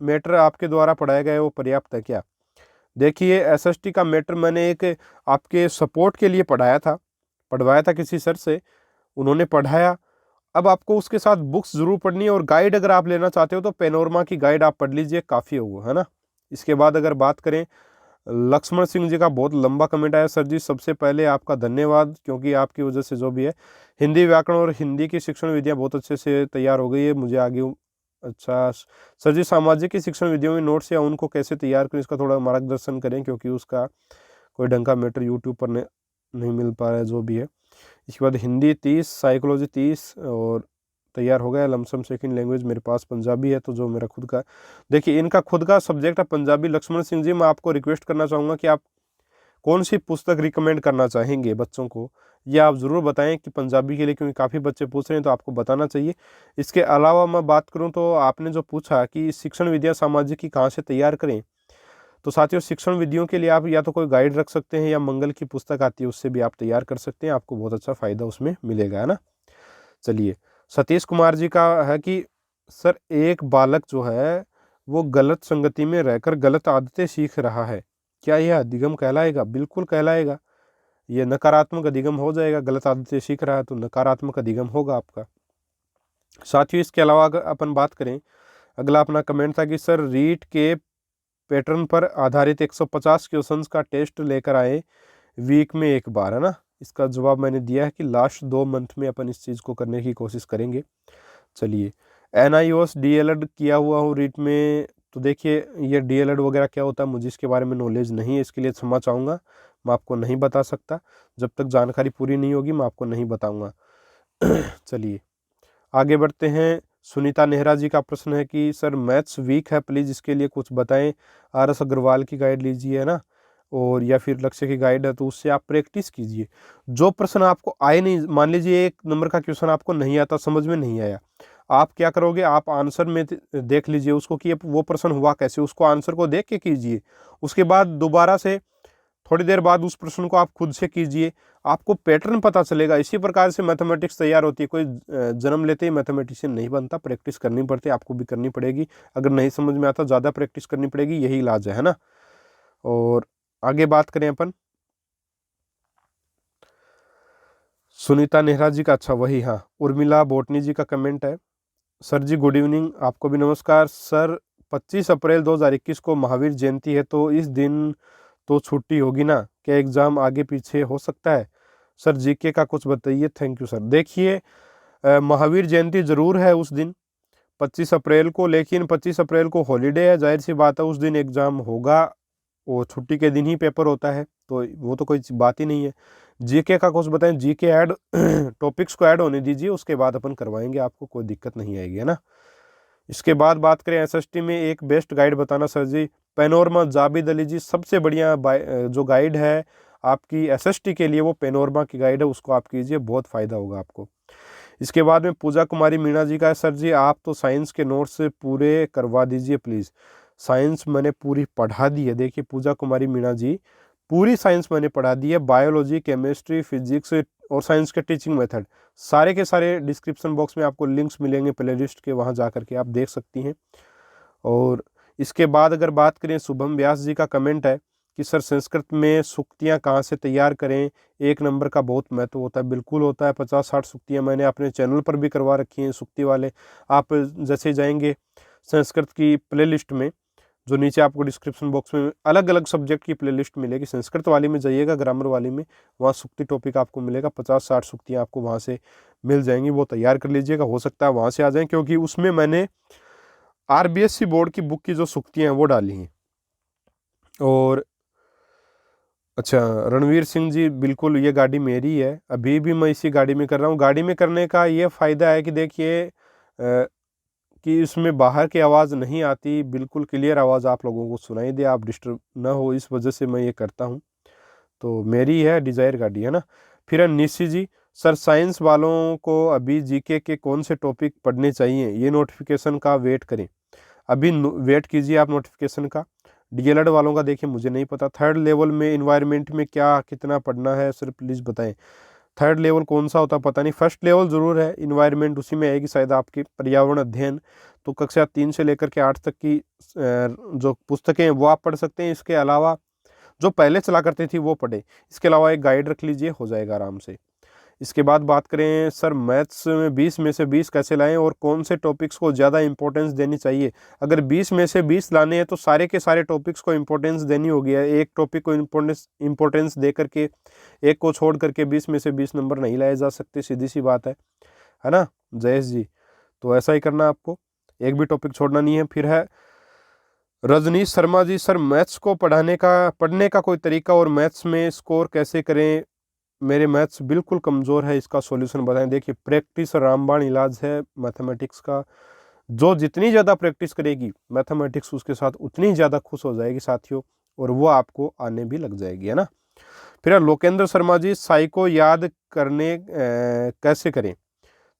मैटर आपके द्वारा पढ़ाया गया है वो पर्याप्त है क्या? देखिए एसएसटी का मैटर मैंने एक आपके सपोर्ट के लिए पढ़वाया था किसी सर से, उन्होंने पढ़ाया। अब आपको उसके साथ बुक्स जरूर पढ़नी है, और गाइड अगर आप लेना चाहते हो तो पेनोरमा की गाइड आप पढ़ लीजिए, काफ़ी होगा, है ना। इसके बाद अगर बात करें, लक्ष्मण सिंह जी का बहुत लंबा कमेंट आया। सर जी सबसे पहले आपका धन्यवाद, क्योंकि आपकी वजह से जो भी है हिंदी व्याकरण और हिंदी की शिक्षण विधियाँ बहुत अच्छे से तैयार हो गई है, मुझे आगे। अच्छा सर जी, सामाजिक की शिक्षण विधियों में नोट्स या उनको कैसे तैयार करें इसका थोड़ा मार्गदर्शन करें, क्योंकि उसका कोई ढंग का मैटर यूट्यूब पर नहीं मिल पा रहा है जो भी है। इसके बाद हिंदी 30, साइकोलॉजी 30 और तैयार हो गया। लमसम सेकंड लैंग्वेज मेरे पास पंजाबी है, तो जो मेरा खुद का, देखिए इनका खुद का सब्जेक्ट है पंजाबी। लक्ष्मण सिंह जी, मैं आपको रिक्वेस्ट करना चाहूँगा कि आप कौन सी पुस्तक रिकमेंड करना चाहेंगे बच्चों को, ये आप ज़रूर बताएं कि पंजाबी के लिए, क्योंकि काफ़ी बच्चे पूछ रहे हैं तो आपको बताना चाहिए। इसके अलावा मैं बात करूं तो आपने जो पूछा कि शिक्षण विद्या सामाजिक की कहाँ से तैयार करें, तो साथियों शिक्षण विधियों के लिए आप या तो कोई गाइड रख सकते हैं या मंगल की पुस्तक आती है उससे भी आप तैयार कर सकते हैं, आपको बहुत अच्छा फ़ायदा उसमें मिलेगा, है ना। चलिए, सतीश कुमार जी का है कि सर एक बालक जो है वो गलत संगति में रहकर गलत आदतें सीख रहा है, क्या यह अधिगम कहलाएगा? बिल्कुल कहलाएगा, ये नकारात्मक अधिगम हो जाएगा। गलत आदतें सीख रहा है तो नकारात्मक अधिगम होगा आपका। साथियों इसके अलावा अगर अपन बात करें, अगला अपना कमेंट था कि सर रीट के पैटर्न पर आधारित 150 क्वेश्चंस का टेस्ट लेकर आए वीक में एक बार, है ना। इसका जवाब मैंने दिया है कि लास्ट 2 मंथ में अपन इस चीज़ को करने की कोशिश करेंगे। चलिए, NIOS DLED किया हुआ हूँ रीट में, तो देखिए ये DLED वगैरह क्या होता है मुझे इसके बारे में नॉलेज नहीं है, इसके लिए क्षमा चाहूँगा, मैं आपको नहीं बता सकता। जब तक जानकारी पूरी नहीं होगी मैं आपको नहीं बताऊँगा। चलिए आगे बढ़ते हैं। सुनीता नेहरा जी का प्रश्न है कि सर मैथ्स वीक है, प्लीज़ इसके लिए कुछ बताएं। RS अग्रवाल की गाइड लीजिए, है ना, और या फिर लक्ष्य की गाइड है तो उससे आप प्रैक्टिस कीजिए। जो प्रश्न आपको आए नहीं, मान लीजिए 1 नंबर का क्वेश्चन आपको नहीं आता, समझ में नहीं आया, आप क्या करोगे, आप आंसर में देख लीजिए उसको कि वो प्रश्न हुआ कैसे, उसको आंसर को देख के कीजिए। उसके बाद दोबारा से थोड़ी देर बाद उस प्रश्न को आप खुद से कीजिए, आपको पैटर्न पता चलेगा। इसी प्रकार से मैथमेटिक्स तैयार होती है। कोई जन्म लेते ही मैथमेटिशियन नहीं बनता, प्रैक्टिस करनी पड़ती है, आपको भी करनी पड़ेगी। अगर नहीं समझ में आता ज़्यादा प्रैक्टिस करनी पड़ेगी, यही इलाज है ना। और आगे बात करें अपन, सुनीता नेहरा जी का, अच्छा वही, हाँ, उर्मिला बोटनी जी का कमेंट है। सर जी गुड इवनिंग, आपको भी नमस्कार। सर 25 अप्रैल 2021 को महावीर जयंती है, तो इस दिन तो छुट्टी होगी ना, क्या एग्ज़ाम आगे पीछे हो सकता है? सर जीके का कुछ बताइए, थैंक यू सर। देखिए महावीर जयंती ज़रूर है उस दिन 25 अप्रैल को, लेकिन 25 अप्रैल को हॉलीडे है, जाहिर सी बात है उस दिन एग्ज़ाम होगा, वो छुट्टी के दिन ही पेपर होता है, तो वो तो कोई बात ही नहीं है। जीके का कुछ बताएं, जीके ऐड टॉपिक्स को ऐड होने दीजिए, उसके बाद अपन करवाएंगे, आपको कोई दिक्कत नहीं आएगी, है ना। इसके बाद बात करें एसएसटी में एक बेस्ट गाइड बताना सर जी। पैनोरमा जावेद अली जी, सबसे बढ़िया जो गाइड है आपकी एसएसटी के लिए वो पैनोरमा की गाइड है, उसको आप कीजिए, बहुत फ़ायदा होगा आपको। इसके बाद में पूजा कुमारी मीणा जी का है, सर जी आप तो साइंस के नोट्स पूरे करवा दीजिए प्लीज़। साइंस मैंने पूरी पढ़ा दी है, देखिए पूजा कुमारी मीणा जी, पूरी साइंस मैंने पढ़ा दी है, बायोलॉजी, केमिस्ट्री, फिजिक्स और साइंस के टीचिंग मेथड सारे के सारे डिस्क्रिप्शन बॉक्स में आपको लिंक्स मिलेंगे प्ले लिस्ट के, वहाँ जा करके आप देख सकती हैं। और इसके बाद अगर बात करें, शुभम व्यास जी का कमेंट है कि सर संस्कृत में सूक्तियाँ कहाँ से तैयार करें, 1 नंबर का बहुत महत्व होता है। बिल्कुल होता है, 50-60 सूक्तियाँ मैंने अपने चैनल पर भी करवा रखी हैं सूक्ति वाले। आप जैसे जाएंगे संस्कृत की प्लेलिस्ट में, जो नीचे आपको डिस्क्रिप्शन बॉक्स में अलग अलग सब्जेक्ट की प्लेलिस्ट मिलेगी, संस्कृत वाली में जाइएगा, ग्रामर वाली में, वहाँ सूक्ति टॉपिक आपको मिलेगा, 50-60 सूक्तियाँ आपको वहाँ से मिल जाएंगी, वो तैयार कर लीजिएगा, हो सकता है वहाँ से आ जाएँ, क्योंकि उसमें मैंने आरबीएससी बोर्ड की बुक की जो सूक्तियाँ हैं वो डाली हैं। और अच्छा, रणवीर सिंह जी, बिल्कुल ये गाड़ी मेरी है, अभी भी मैं इसी गाड़ी में कर रहा हूँ। गाड़ी में करने का ये फ़ायदा है कि देखिए कि इसमें बाहर की आवाज़ नहीं आती, बिल्कुल क्लियर आवाज़ आप लोगों को सुनाई दे, आप डिस्टर्ब ना हो, इस वजह से मैं ये करता हूँ। तो मेरी है डिज़ायर गाड़ी, है ना। फिर है निशी जी, सर साइंस वालों को अभी जीके के कौन से टॉपिक पढ़ने चाहिए, ये नोटिफिकेशन का वेट करें। अभी वेट कीजिए आप नोटिफिकेशन का। डीएलएड वालों का देखिए मुझे नहीं पता, 3rd लेवल में इन्वायरमेंट में क्या कितना पढ़ना है सर प्लीज़ बताएं। 3rd लेवल कौन सा होता पता नहीं, 1st लेवल ज़रूर है इन्वायरमेंट, उसी में आएगी शायद आपकी पर्यावरण अध्ययन। तो कक्षा 3 से लेकर के 8 तक की जो पुस्तकें हैं वो आप पढ़ सकते हैं। इसके अलावा जो पहले चला करती थी वो पढ़े, इसके अलावा एक गाइड रख लीजिए, हो जाएगा आराम से। इसके बाद बात करें सर मैथ्स में 20 में से 20 कैसे लाएं और कौन से टॉपिक्स को ज़्यादा इंपॉर्टेंस देनी चाहिए। अगर 20 में से 20 लाने हैं तो सारे के सारे टॉपिक्स को इंपॉर्टेंस देनी होगी, एक टॉपिक को इंपॉर्टेंस दे करके एक को छोड़ करके 20 में से 20 नंबर नहीं लाए जा सकते, सीधी सी बात है ना जयेश जी। तो ऐसा ही करना आपको, एक भी टॉपिक छोड़ना नहीं है। फिर है रजनीश शर्मा जी, सर मैथ्स को पढ़ने का कोई तरीका और मैथ्स में स्कोर कैसे करें, मेरे मैथ्स बिल्कुल कमज़ोर है, इसका सॉल्यूशन बताएं। देखिए प्रैक्टिस रामबाण इलाज है मैथमेटिक्स का, जो जितनी ज़्यादा प्रैक्टिस करेगी मैथमेटिक्स उसके साथ उतनी ज़्यादा खुश हो जाएगी साथियों, और वो आपको आने भी लग जाएगी, है ना। फिर लोकेंद्र शर्मा जी, साइको याद करने कैसे करें,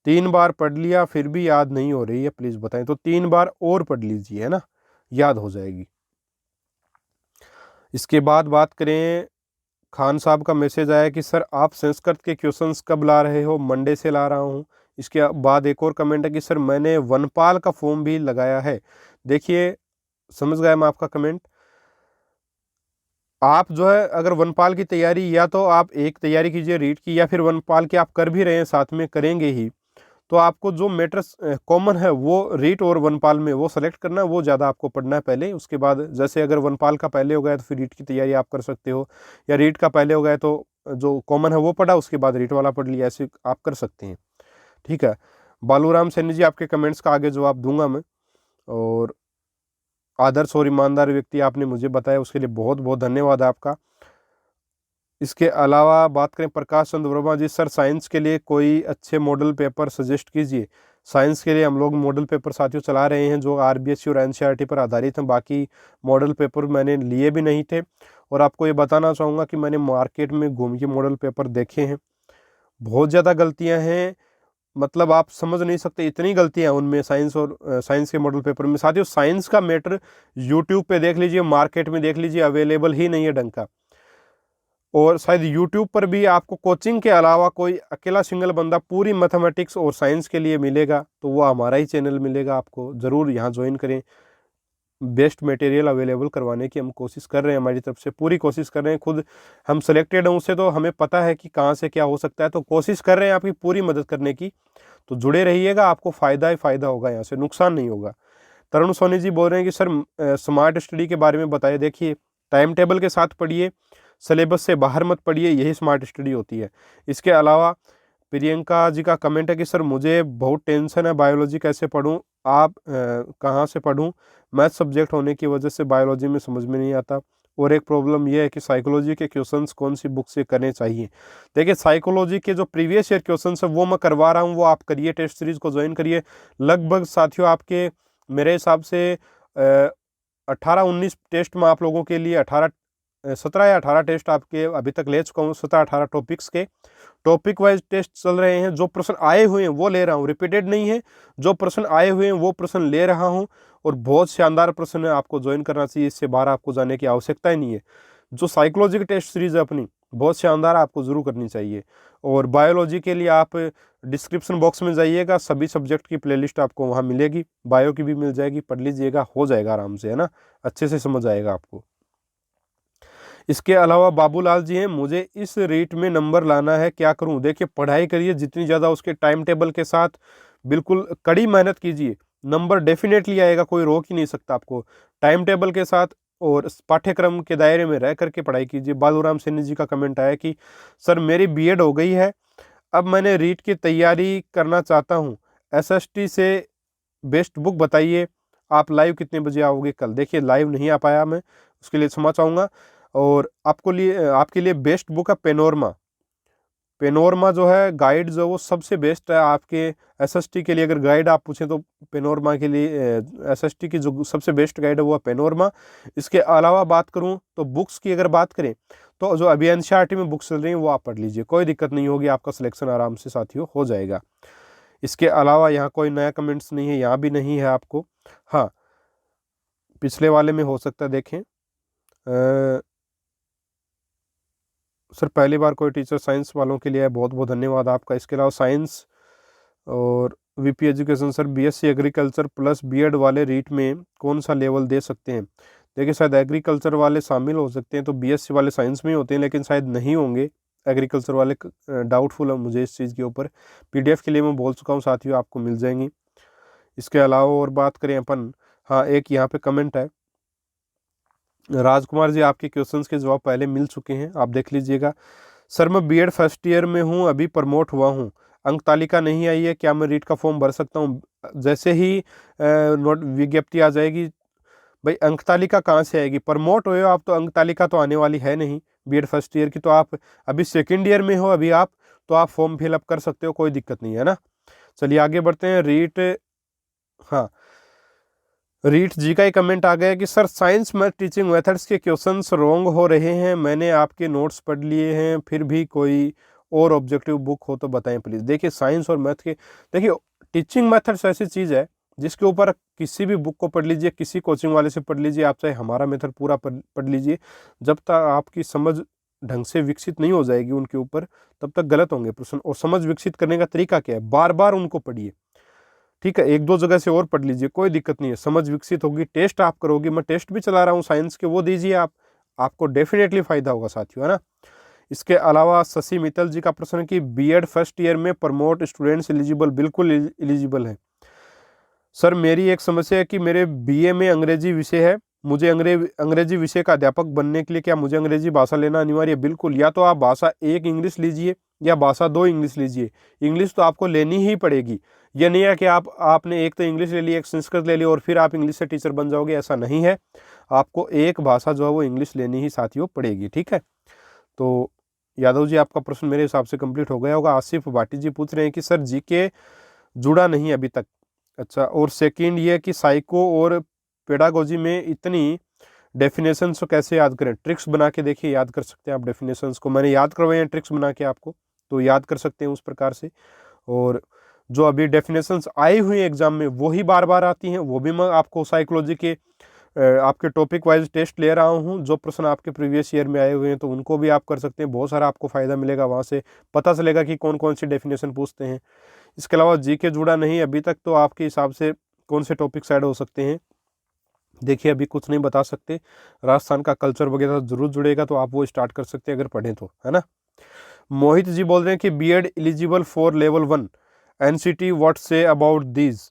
3 बार पढ़ लिया फिर भी याद नहीं हो रही है, प्लीज़ बताएं। तो 3 बार और पढ़ लीजिए, है ना, याद हो जाएगी। इसके बाद बात करें, खान साहब का मैसेज आया कि सर आप संस्कृत के क्वेश्चंस कब ला रहे हो, मंडे से ला रहा हूँ। इसके बाद एक और कमेंट है कि सर मैंने वनपाल का फॉर्म भी लगाया है। देखिए समझ गया मैं आपका कमेंट। आप जो है अगर वनपाल की तैयारी, या तो आप एक तैयारी कीजिए रीट की, या फिर वनपाल की आप कर भी रहे हैं साथ में करेंगे ही, तो आपको जो मैटर्स कॉमन है वो रीट और वनपाल में वो सेलेक्ट करना है, वो ज़्यादा आपको पढ़ना है पहले। उसके बाद जैसे अगर वनपाल का पहले हो गया तो फिर रीट की तैयारी आप कर सकते हो, या रीट का पहले हो गया तो जो कॉमन है वो पढ़ा, उसके बाद रीट वाला पढ़ लिया, ऐसे आप कर सकते हैं, ठीक है। बालूराम सैनी जी, आपके कमेंट्स का आगे जवाब दूंगा मैं। और आदर्श और ईमानदार व्यक्ति आपने मुझे बताया, उसके लिए बहुत बहुत धन्यवाद आपका। इसके अलावा बात करें प्रकाश चंद्र वर्मा जी, सर साइंस के लिए कोई अच्छे मॉडल पेपर सजेस्ट कीजिए। साइंस के लिए हम लोग मॉडल पेपर साथियों चला रहे हैं जो आरबीएससी और एनसीईआरटी पर आधारित हैं, बाकी मॉडल पेपर मैंने लिए भी नहीं थे। और आपको ये बताना चाहूँगा कि मैंने मार्केट में घूम के मॉडल पेपर देखे हैं, बहुत ज़्यादा गलतियाँ हैं, मतलब आप समझ नहीं सकते इतनी गलतियाँ उनमें, साइंस और साइंस के मॉडल पेपर में। साथियों साइंस का मैटर यूट्यूब पे देख लीजिए, मार्केट में देख लीजिए, अवेलेबल ही नहीं है ढंग का। और शायद यूट्यूब पर भी आपको कोचिंग के अलावा कोई अकेला सिंगल बंदा पूरी मैथमेटिक्स और साइंस के लिए मिलेगा तो वो हमारा ही चैनल मिलेगा आपको, ज़रूर यहाँ ज्वाइन करें। बेस्ट मटेरियल अवेलेबल करवाने की हम कोशिश कर रहे हैं, हमारी तरफ से पूरी कोशिश कर रहे हैं। खुद हम सिलेक्टेड हैं उससे, तो हमें पता है कि कहाँ से क्या हो सकता है, तो कोशिश कर रहे हैं आपकी पूरी मदद करने की। तो जुड़े रहिएगा, आपको फ़ायदा ही फ़ायदा होगा, यहाँ से नुकसान नहीं होगा। तरुण सोनी जी बोल रहे हैं कि सर स्मार्ट स्टडी के बारे में बताइए। देखिए टाइम टेबल के साथ पढ़िए, सिलेबस से बाहर मत पढ़िए, यही स्मार्ट स्टडी होती है। इसके अलावा प्रियंका जी का कमेंट है कि सर मुझे बहुत टेंशन है, बायोलॉजी कैसे पढूं, आप कहाँ से पढूं, मैथ सब्जेक्ट होने की वजह से बायोलॉजी में समझ में नहीं आता। और एक प्रॉब्लम यह है कि साइकोलॉजी के क्वेश्चंस कौन सी बुक से करने चाहिए। देखिए साइकोलॉजी के जो प्रीवियस ईयर क्वेश्चंस है वो मैं करवा रहा हूँ, वो आप करिए, टेस्ट सीरीज को ज्वाइन करिए। लगभग साथियों आपके मेरे हिसाब से 18-19 टेस्ट में आप लोगों के लिए 17 या 18 टेस्ट आपके अभी तक ले चुका हूँ। 17-18 टॉपिक्स के टॉपिक वाइज टेस्ट चल रहे हैं। जो प्रश्न आए हुए हैं वो ले रहा हूँ, रिपीटेड नहीं है। जो प्रश्न आए हुए हैं वो प्रश्न ले रहा हूँ और बहुत शानदार प्रश्न है, आपको ज्वाइन करना चाहिए। इससे बाहर आपको जाने की आवश्यकता ही नहीं है। जो साइकोलॉजी की टेस्ट सीरीज है अपनी, बहुत शानदार, आपको जरूर करनी चाहिए। और बायोलॉजी के लिए आप डिस्क्रिप्शन बॉक्स में जाइएगा, सभी सब्जेक्ट की प्लेलिस्ट आपको वहाँ मिलेगी, बायो की भी मिल जाएगी, पढ़ लीजिएगा, हो जाएगा आराम से, है ना, अच्छे से समझ आएगा आपको। इसके अलावा बाबूलाल जी हैं, मुझे इस रीट में नंबर लाना है, क्या करूं? देखिए, पढ़ाई करिए जितनी ज़्यादा, उसके टाइम टेबल के साथ बिल्कुल कड़ी मेहनत कीजिए, नंबर डेफिनेटली आएगा, कोई रोक ही नहीं सकता आपको। टाइम टेबल के साथ और पाठ्यक्रम के दायरे में रह करके पढ़ाई कीजिए। बालूराम सैनी जी का कमेंट आया कि सर मेरी बीएड हो गई है, अब मैंने रीट की तैयारी करना चाहता हूँ, एसएसटी से बेस्ट बुक बताइए। आप लाइव कितने बजे आओगे कल? देखिए, लाइव नहीं आ पाया मैं, उसके लिए क्षमा चाहूँगा। और आपके लिए बेस्ट बुक है पेनोरमा। पेनोरमा जो है गाइड, जो वो सबसे बेस्ट है आपके एसएसटी के लिए। अगर गाइड आप पूछें तो पेनोरमा के लिए, एसएसटी की जो सबसे बेस्ट गाइड है वो है पेनोरमा। इसके अलावा बात करूं तो बुक्स की अगर बात करें तो जो अभी एनसीईआरटी में बुक्स चल रही हैं वो आप पढ़ लीजिए, कोई दिक्कत नहीं होगी, आपका सिलेक्शन आराम से साथियों हो जाएगा। इसके अलावा यहाँ कोई नया कमेंट्स नहीं है, यहाँ भी नहीं है आपको। हाँ, पिछले वाले में हो सकता है, देखें। सर पहली बार कोई टीचर साइंस वालों के लिए है, बहुत बहुत धन्यवाद आपका। इसके अलावा साइंस और VP education, sir BSc agriculture plus BEd वाले रीट में कौन सा लेवल दे सकते हैं? देखिए, शायद एग्रीकल्चर वाले शामिल हो सकते हैं, तो बीएससी वाले साइंस में ही होते हैं, लेकिन शायद नहीं होंगे एग्रीकल्चर वाले। डाउटफुल है मुझे इस चीज़ के ऊपर। पीडीएफ के लिए मैं बोल चुका हूँ साथियों, आपको मिल जाएंगी। इसके अलावा और बात करें अपन, हाँ, एक यहाँ पे कमेंट है, राजकुमार जी, आपके क्वेश्चंस के जवाब पहले मिल चुके हैं, आप देख लीजिएगा। सर मैं बीएड फर्स्ट ईयर में हूँ, अभी प्रमोट हुआ हूँ, अंक तालिका नहीं आई है, क्या मैं रीट का फॉर्म भर सकता हूँ? जैसे ही नोट विज्ञप्ति आ जाएगी, भाई अंक तालिका कहाँ से आएगी? प्रमोट हुए हो आप तो अंक तालिका तो आने वाली है नहीं बीएड फर्स्ट ईयर की। तो आप अभी सेकेंड ईयर में हो अभी आप, तो आप फॉर्म फिलअप कर सकते हो, कोई दिक्कत नहीं है ना। चलिए आगे बढ़ते हैं। रीट, हाँ, रीट जी का ही कमेंट आ गया कि sir science math teaching methods के क्वेश्चंस रॉन्ग हो रहे हैं, मैंने आपके नोट्स पढ़ लिए हैं, फिर भी कोई और ऑब्जेक्टिव बुक हो तो बताएं प्लीज़। देखिए, साइंस और मैथ के, देखिए टीचिंग मेथड्स ऐसी चीज़ है जिसके ऊपर किसी भी बुक को पढ़ लीजिए, किसी कोचिंग वाले से पढ़ लीजिए, आप चाहे हमारा मेथड पूरा पढ़ लीजिए, जब तक आपकी समझ ढंग से विकसित नहीं हो जाएगी उनके ऊपर, तब तक गलत होंगे प्रश्न। और समझ विकसित करने का तरीका क्या है? बार बार उनको पढ़िए, ठीक है, एक दो जगह से और पढ़ लीजिए, कोई दिक्कत नहीं है, समझ विकसित होगी। टेस्ट आप करोगे, मैं टेस्ट भी चला रहा हूँ साइंस के, वो दीजिए आप, आपको डेफिनेटली फायदा होगा साथियों, है ना। इसके अलावा शशि मित्तल जी का प्रश्न है कि बीएड फर्स्ट ईयर में प्रमोट स्टूडेंट्स एलिजिबल? बिल्कुल एलिजिबल है सर। मेरी एक समस्या है कि मेरे बीए में अंग्रेजी विषय है, मुझे अंग्रेजी विषय का अध्यापक बनने के लिए क्या मुझे अंग्रेजी भाषा लेना अनिवार्य है? बिल्कुल, या तो आप भाषा 1 इंग्लिश लीजिए या भाषा 2 इंग्लिश लीजिए, इंग्लिश तो आपको लेनी ही पड़ेगी। यह नहीं है कि आपने एक तो इंग्लिश ले ली, एक संस्कृत ले ली और फिर आप इंग्लिश से टीचर बन जाओगे, ऐसा नहीं है। आपको एक भाषा जो है वो इंग्लिश लेनी ही साथियों पड़ेगी, ठीक है। तो यादव जी, आपका प्रश्न मेरे हिसाब से कंप्लीट हो गया होगा। आसिफ भाटी जी पूछ रहे हैं कि सर जीके जुड़ा नहीं अभी तक। अच्छा, और सेकंड ये कि साइको और पेडागोजी में इतनी डेफिनेशंस को कैसे याद करें? ट्रिक्स बना के देखिए, याद कर सकते हैं आप डेफिनेशंस को, मैंने याद करवाए हैं ट्रिक्स बना के आपको, तो याद कर सकते हैं उस प्रकार से। और जो अभी डेफिनेशंस आई हुई हैं एग्जाम में वो ही बार बार आती हैं, वो भी मैं आपको साइकोलॉजी के आपके टॉपिक वाइज टेस्ट ले रहा हूँ, जो प्रश्न आपके प्रीवियस ईयर में आए हुए हैं तो उनको भी आप कर सकते हैं, बहुत सारा आपको फायदा मिलेगा, वहाँ से पता चलेगा कि कौन कौन सी डेफिनेशन पूछते हैं। इसके अलावा जीके जुड़ा नहीं अभी तक, तो आपके हिसाब से कौन से टॉपिक्स ऐड हो सकते हैं? देखिए, अभी कुछ नहीं बता सकते, राजस्थान का कल्चर वगैरह जरूर जुड़ेगा, तो आप वो स्टार्ट कर सकते हैं अगर पढ़ें तो, है ना। मोहित जी बोल रहे हैं कि BEd eligible for level 1 NCT, what say about this,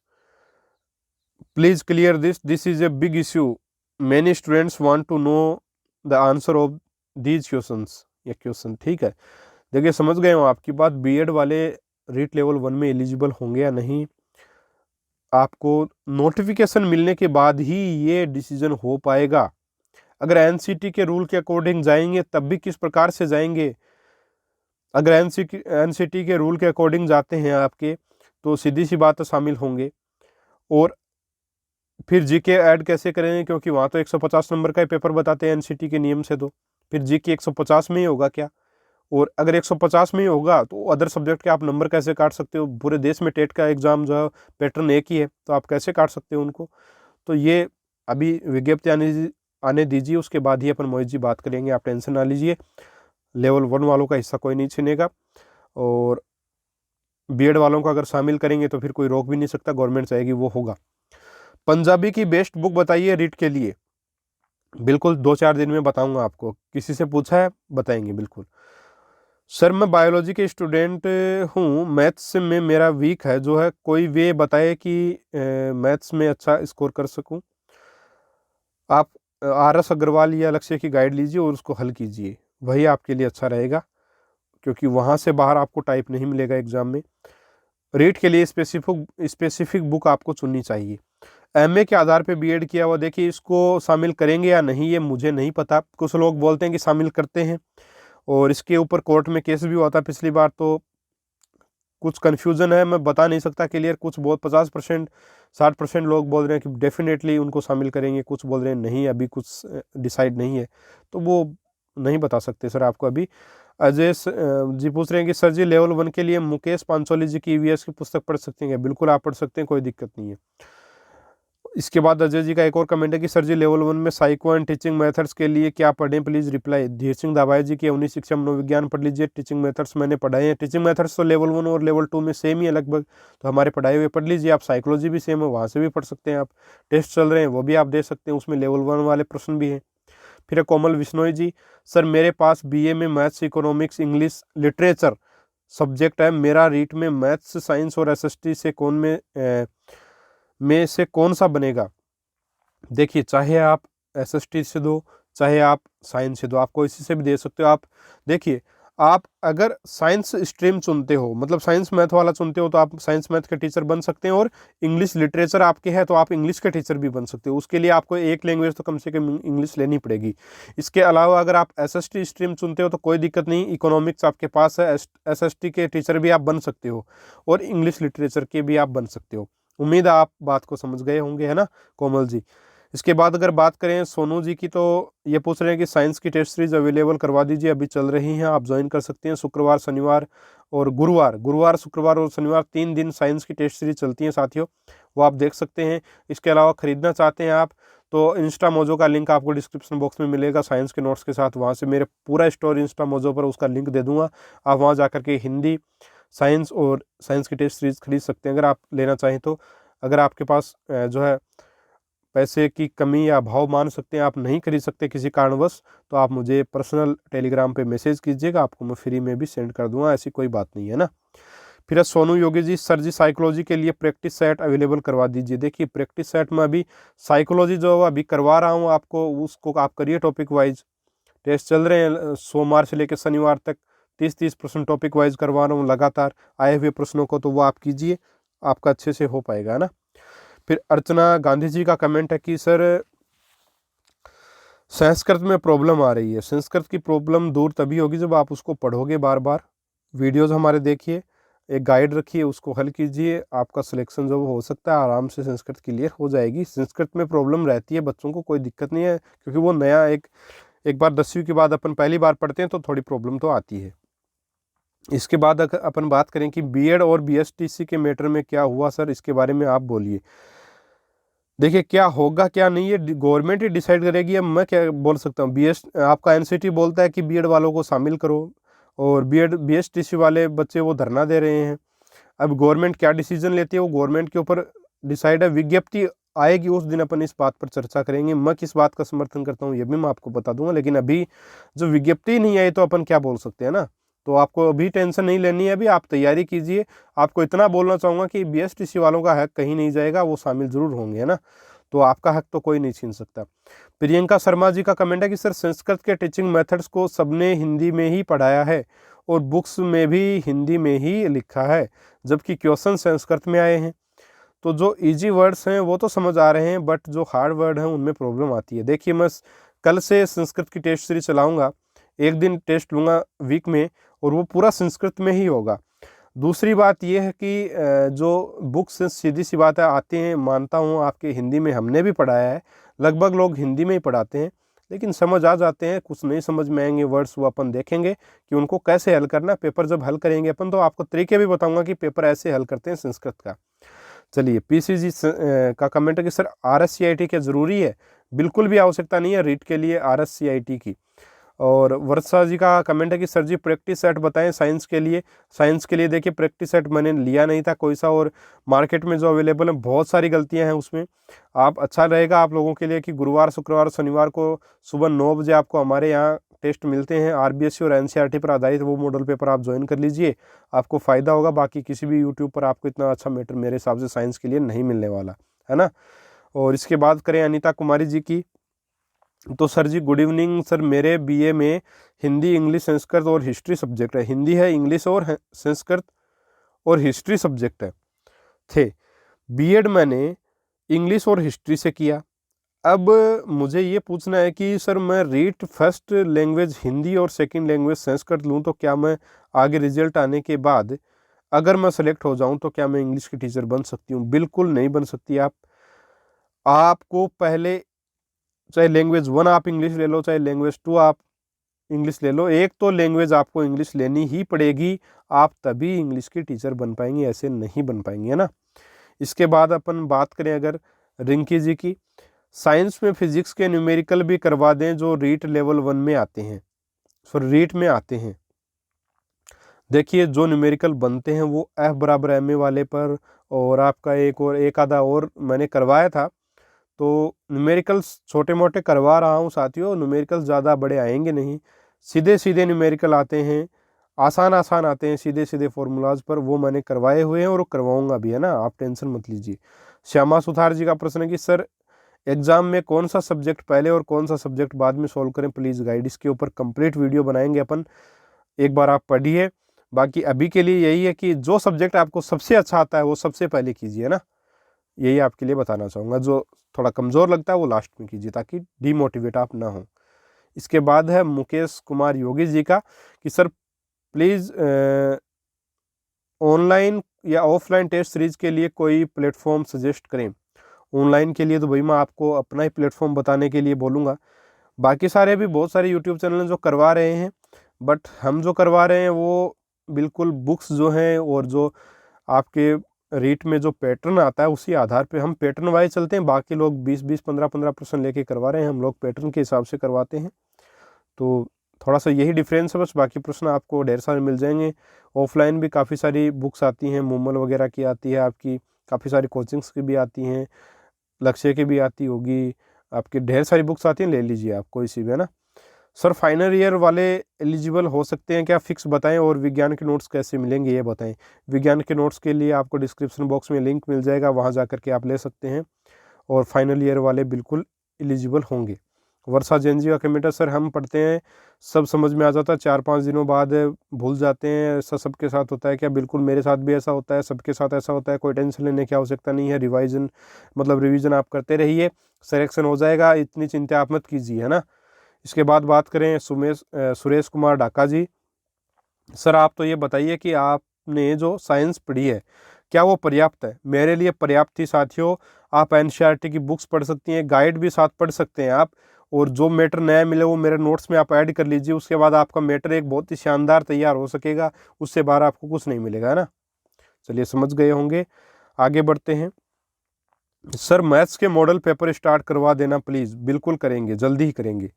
please clear this is a big issue, many students want to know the answer of these questions. ये क्वेश्चन, ठीक है, देखिए समझ गए हो आपकी बात। बीएड वाले रीट लेवल 1 में एलिजिबल होंगे या नहीं, आपको नोटिफिकेशन मिलने के बाद ही ये डिसीजन हो पाएगा। अगर एनसीटी के रूल के अकॉर्डिंग जाएंगे तब भी किस प्रकार से जाएंगे? अगर एनसीटी के रूल के अकॉर्डिंग जाते हैं आपके, तो सीधी सी बात है शामिल होंगे। और फिर जीके ऐड कैसे करेंगे, क्योंकि वहाँ तो 150 नंबर का ही पेपर बताते हैं एनसीटी के नियम से, तो फिर जीके 150 में ही होगा क्या? और अगर 150 में ही होगा तो अदर सब्जेक्ट के आप नंबर कैसे काट सकते हो? पूरे देश में टेट का एग्जाम जो है पैटर्न एक ही है, तो आप कैसे काट सकते हो उनको? तो ये अभी विज्ञप्ति आने दीजिए, उसके बाद ही अपन मोहित जी बात करेंगे, आप टेंशन ना लीजिए। लेवल 1 वालों का हिस्सा कोई नहीं छीनेगा, और बीएड वालों को अगर शामिल करेंगे तो फिर कोई रोक भी नहीं सकता, गवर्नमेंट चाहेगी वो होगा। पंजाबी की बेस्ट बुक बताइए रीड के लिए। बिल्कुल 2-4 दिन में बताऊंगा आपको, किसी से पूछा है बताएंगे बिल्कुल। सर मैं बायोलॉजी के स्टूडेंट हूँ, मैथ्स में मेरा वीक है जो है, कोई वे बताए कि मैथ्स में अच्छा स्कोर कर सकूँ। आप RS अग्रवाल या लक्ष्य की गाइड लीजिए और उसको हल कीजिए, वही आपके लिए अच्छा रहेगा, क्योंकि वहाँ से बाहर आपको टाइप नहीं मिलेगा एग्जाम में। रीड के लिए स्पेसिफिक बुक आपको चुननी चाहिए। एमए के आधार पे बीएड किया हुआ, देखिए इसको शामिल करेंगे या नहीं ये मुझे नहीं पता। कुछ लोग बोलते हैं कि शामिल करते हैं, और इसके ऊपर कोर्ट में केस भी हुआ था पिछली बार, तो कुछ कन्फ्यूज़न है, मैं बता नहीं सकता क्लियर। कुछ बहुत 50% 60% लोग बोल रहे हैं कि डेफिनेटली उनको शामिल करेंगे, कुछ बोल रहे हैं नहीं, अभी कुछ डिसाइड नहीं है, तो वो नहीं बता सकते सर आपको अभी। अजय जी पूछ रहे हैं कि सर जी लेवल 1 के लिए मुकेश पांचोली जी की ईवीएस की पुस्तक पढ़ सकते हैं? बिल्कुल आप पढ़ सकते हैं, कोई दिक्कत नहीं है। इसके बाद अजय जी का एक और कमेंट है कि सर जी लेवल 1 में साइको एंड टीचिंग मेथड्स के लिए क्या पढ़ें, प्लीज रिप्लाई। धीर सिंह दाभाई जी की अवनी शिक्षा मनोविज्ञान पढ़ लीजिए, टीचिंग मेथड्स मैंने पढ़ाए हैं। टीचिंग मेथड्स तो लेवल 1 और लेवल 2 में सेम ही है लगभग, तो हमारे पढ़ाए हुए पढ़ लीजिए आप। साइकोलॉजी भी सेम है, वहाँ से भी पढ़ सकते हैं आप। टेस्ट चल रहे हैं वो भी आप दे सकते हैं, उसमें लेवल 1 वाले प्रश्न भी हैं। फिर है कोमल विश्नोई जी, सर मेरे पास बीए में maths, economics, English, literature subject है, मेरा रीट में मैथ्स, साइंस और एसएसटी से में से कौन सा बनेगा? देखिए चाहे आप एसएसटी से दो, चाहे आप साइंस से दो, आप कोई इसी से भी दे सकते हो। आप देखिए, आप अगर साइंस स्ट्रीम चुनते हो, मतलब साइंस मैथ वाला चुनते हो, तो आप साइंस मैथ के टीचर बन सकते हैं, और इंग्लिश लिटरेचर आपके है तो आप इंग्लिश के टीचर भी बन सकते हो। उसके लिए आपको एक लैंग्वेज तो कम से कम इंग्लिश लेनी पड़ेगी। इसके अलावा अगर आप एसएसटी स्ट्रीम चुनते हो तो कोई दिक्कत नहीं, इकोनॉमिक्स आपके पास है, एसएसटी के टीचर भी आप बन सकते हो, और इंग्लिश लिटरेचर के भी आप बन सकते हो। उम्मीद है आप बात को समझ गए होंगे, है ना कोमल जी। इसके बाद अगर बात करें सोनू जी की, तो ये पूछ रहे हैं कि साइंस की टेस्ट सीरीज अवेलेबल करवा दीजिए, अभी चल रही हैं, आप ज्वाइन कर सकते हैं। शुक्रवार, शनिवार और गुरुवार, शुक्रवार और शनिवार 3 दिन साइंस की टेस्ट सीरीज चलती हैं साथियों, वो आप देख सकते हैं। इसके अलावा ख़रीदना चाहते हैं आप तो इंस्टा मोजो का लिंक आपको डिस्क्रिप्शन बॉक्स में मिलेगा साइंस के नोट्स के साथ, वहाँ से मेरे पूरा स्टोर इंस्टा मोजो पर उसका लिंक दे दूँगा, आप वहाँ जा कर के हिंदी, साइंस और साइंस की टेस्ट सीरीज खरीद सकते हैं अगर आप लेना चाहें तो। अगर आपके पास जो है पैसे की कमी या अभाव मान सकते हैं, आप नहीं खरीद सकते किसी कारणवश, तो आप मुझे पर्सनल टेलीग्राम पे मैसेज कीजिएगा, आपको मैं फ्री में भी सेंड कर दूंगा, ऐसी कोई बात नहीं है ना। फिर है सोनू योगी जी, सर जी साइकोलॉजी के लिए प्रैक्टिस सेट अवेलेबल करवा दीजिए। देखिए प्रैक्टिस सेट में अभी साइकोलॉजी जो अभी करवा रहा हूँ आपको, उसको आप करिए टॉपिक वाइज। टेस्ट चल रहे हैं सोमवार से लेकर शनिवार तक, 30-30 प्रश्न टॉपिक वाइज करवा रहा हूँ लगातार आए हुए प्रश्नों को, तो वो आप कीजिए, आपका अच्छे से हो पाएगा, है ना। फिर अर्चना गांधी जी का कमेंट है कि सर संस्कृत में प्रॉब्लम आ रही है। संस्कृत की प्रॉब्लम दूर तभी होगी जब आप उसको पढ़ोगे बार बार, वीडियोस हमारे देखिए, एक गाइड रखिए, उसको हल कीजिए, आपका सिलेक्शन जो हो सकता है आराम से संस्कृत क्लियर हो जाएगी। संस्कृत में प्रॉब्लम रहती है बच्चों को, कोई दिक्कत नहीं है, क्योंकि वो नया एक बार 10वीं के बाद अपन पहली बार पढ़ते हैं तो थोड़ी प्रॉब्लम तो आती है। इसके बाद अपन बात करें कि बीएड और बीएसटीसी के मैटर में क्या हुआ सर, इसके बारे में आप बोलिए। देखिए क्या होगा क्या नहीं ये गवर्नमेंट ही डिसाइड करेगी, अब मैं क्या बोल सकता हूँ। आपका एनसीटी बोलता है कि बीएड वालों को शामिल करो, और बीएसटीसी वाले बच्चे वो धरना दे रहे हैं। अब गवर्नमेंट क्या डिसीजन लेती है वो गवर्नमेंट के ऊपर डिसाइड है। विज्ञप्ति आएगी उस दिन अपन इस बात पर चर्चा करेंगे, मैं किस बात का समर्थन करता हूँ ये भी मैं आपको बता दूंगा, लेकिन अभी जो विज्ञप्ति नहीं आई तो अपन क्या बोल सकते हैं ना। तो आपको अभी टेंशन नहीं लेनी है, अभी आप तैयारी कीजिए। आपको इतना बोलना चाहूँगा कि बीएसटीसी वालों का हक कहीं नहीं जाएगा, वो शामिल जरूर होंगे, है ना, तो आपका हक तो कोई नहीं छीन सकता। प्रियंका शर्मा जी का कमेंट है कि सर संस्कृत के टीचिंग मेथड्स को सबने हिंदी में ही पढ़ाया है, और बुक्स में भी हिंदी में ही लिखा है, जबकि क्वेश्चन संस्कृत में आए हैं। तो जो इजी वर्ड्स हैं वो तो समझ आ रहे हैं, बट जो हार्ड वर्ड हैं उनमें प्रॉब्लम आती है। देखिए मैं कल से संस्कृत की टेस्ट सीरीज चलाऊंगा, एक दिन टेस्ट लूँगा वीक में, और वो पूरा संस्कृत में ही होगा। दूसरी बात ये है कि जो बुक्स सीधी सी बात है आते हैं, मानता हूँ आपके हिंदी में हमने भी पढ़ाया है, लगभग लोग हिंदी में ही पढ़ाते हैं, लेकिन समझ आ जाते हैं। कुछ नहीं समझ में आएंगे वर्ड्स, वो अपन देखेंगे कि उनको कैसे हल करना। पेपर जब हल करेंगे अपन तो आपको तरीके भी बताऊंगा कि पेपर ऐसे हल करते हैं संस्कृत का। चलिए, पीसीजी का कमेंट है कि सर RSCIT क्या ज़रूरी है? बिल्कुल भी आवश्यकता नहीं है रीट के लिए RSCIT की। और वर्षा जी का कमेंट है कि सर जी प्रैक्टिस सेट बताएं साइंस के लिए। साइंस के लिए देखिए प्रैक्टिस सेट मैंने लिया नहीं था कोई सा, और मार्केट में जो अवेलेबल है बहुत सारी गलतियां हैं उसमें। आप अच्छा रहेगा आप लोगों के लिए कि गुरुवार, शुक्रवार, शनिवार को सुबह 9 बजे आपको हमारे यहाँ टेस्ट मिलते हैं RBSC और NCERT पर आधारित, वो मॉडल पेपर आप ज्वाइन कर लीजिए, आपको फ़ायदा होगा। बाकी किसी भी यूट्यूब पर आपको इतना अच्छा मैटर मेरे हिसाब से साइंस के लिए नहीं मिलने वाला है ना। और इसके बाद करें अनीता कुमारी जी की, तो सर जी गुड इवनिंग सर, मेरे BA में हिंदी, इंग्लिश, संस्कृत और हिस्ट्री सब्जेक्ट है। हिंदी है, इंग्लिश और संस्कृत और हिस्ट्री सब्जेक्ट है थे। B.Ed मैंने इंग्लिश और हिस्ट्री से किया। अब मुझे ये पूछना है कि सर मैं रीट फर्स्ट लैंग्वेज हिंदी और सेकंड लैंग्वेज संस्कृत लूँ तो क्या मैं आगे रिजल्ट आने के बाद अगर मैं सेलेक्ट हो जाऊँ तो क्या मैं इंग्लिश की टीचर बन सकती हूँ? बिल्कुल नहीं बन सकती आप। आपको पहले चाहे लैंग्वेज 1 आप इंग्लिश ले लो, चाहे लैंग्वेज 2 आप इंग्लिश ले लो, एक तो लैंग्वेज आपको इंग्लिश लेनी ही पड़ेगी, आप तभी इंग्लिश की टीचर बन पाएंगे, ऐसे नहीं बन पाएंगे, है ना। इसके बाद अपन बात करें अगर रिंकी जी की, साइंस में फिजिक्स के न्यूमेरिकल भी करवा दें जो रीट लेवल 1 में आते हैं, सॉरी रीट में आते हैं। देखिए जो न्यूमेरिकल बनते हैं वो F बराबर ma वाले पर, और आपका एक आधा और मैंने करवाया था, तो न्यूमेरिकल्स छोटे मोटे करवा रहा हूँ साथियों, न्यूमेरिकल्स ज़्यादा बड़े आएंगे नहीं, सीधे सीधे न्यूमेरिकल आते हैं, आसान आसान आते हैं सीधे सीधे फॉर्मूलाज पर, वो मैंने करवाए हुए हैं और करवाऊंगा भी, है ना, आप टेंशन मत लीजिए। श्यामा सुथार जी का प्रश्न है कि सर एग्जाम में कौन सा सब्जेक्ट पहले और कौन सा सब्जेक्ट बाद में सॉल्व करें प्लीज़ गाइड। इसके ऊपर कंप्लीट वीडियो बनाएंगे अपन, एक बार आप पढ़िए। बाकी अभी के लिए यही है कि जो सब्जेक्ट आपको सबसे अच्छा आता है वो सबसे पहले कीजिए ना, यही आपके लिए बताना चाहूँगा। जो थोड़ा कमज़ोर लगता है वो लास्ट में कीजिए ताकि डीमोटिवेट आप ना हो। इसके बाद है मुकेश कुमार योगी जी का कि सर प्लीज़ ऑनलाइन या ऑफलाइन टेस्ट सीरीज के लिए कोई प्लेटफॉर्म सजेस्ट करें। ऑनलाइन के लिए तो भाई मैं आपको अपना ही प्लेटफॉर्म बताने के लिए बोलूँगा, बाकी सारे भी बहुत सारे यूट्यूब चैनल जो करवा रहे हैं, बट हम जो करवा रहे हैं वो बिल्कुल बुक्स जो हैं और जो आपके रीट में जो पैटर्न आता है उसी आधार पे हम पैटर्न वाइज चलते हैं। बाकी लोग 20-20, 15-15% लेके करवा रहे हैं, हम लोग पैटर्न के हिसाब से करवाते हैं। तो थोड़ा सा यही डिफरेंस है बस, बाकी प्रश्न आपको ढेर सारे मिल जाएंगे। ऑफलाइन भी काफ़ी सारी बुक्स आती हैं, मूमल वगैरह की आती है आपकी, काफ़ी सारी कोचिंग्स की भी आती हैं, लक्ष्य की भी आती होगी, आपकी ढेर सारी बुक्स आती हैं, ले लीजिए आप कोई सी भी, है ना। सर फाइनल ईयर वाले एलिजिबल हो सकते हैं क्या, फिक्स बताएं, और विज्ञान के नोट्स कैसे मिलेंगे ये बताएं। विज्ञान के नोट्स के लिए आपको डिस्क्रिप्शन बॉक्स में लिंक मिल जाएगा, वहाँ जा करके आप ले सकते हैं, और फाइनल ईयर वाले बिल्कुल एलिजिबल होंगे। वर्षा जैन जी का कमेंट है, सर हम पढ़ते हैं सब समझ में आ जाता है, 4-5 दिनों बाद भूल जाते हैं, ऐसा सबके साथ होता है क्या? बिल्कुल मेरे साथ भी ऐसा होता है, सबके साथ ऐसा होता है, कोई टेंशन लेने की आवश्यकता नहीं है। रिवीजन आप करते रहिए, सिलेक्शन हो जाएगा, इतनी चिंता आप मत कीजिए, है ना। इसके बाद बात करें सुरेश कुमार ढाका जी, सर आप तो ये बताइए कि आपने जो साइंस पढ़ी है क्या वो पर्याप्त है? मेरे लिए पर्याप्त थी साथियों। आप NCERT की बुक्स पढ़ सकती हैं, गाइड भी साथ पढ़ सकते हैं आप, और जो मैटर नया मिले वो मेरे नोट्स में आप ऐड कर लीजिए, उसके बाद आपका मैटर एक बहुत ही शानदार तैयार हो सकेगा, उससे बाहर आपको कुछ नहीं मिलेगा, है ना। चलिए समझ गए होंगे, आगे बढ़ते हैं। सर मैथ्स के मॉडल पेपर स्टार्ट करवा देना प्लीज़। बिल्कुल करेंगे, जल्दी ही करेंगे।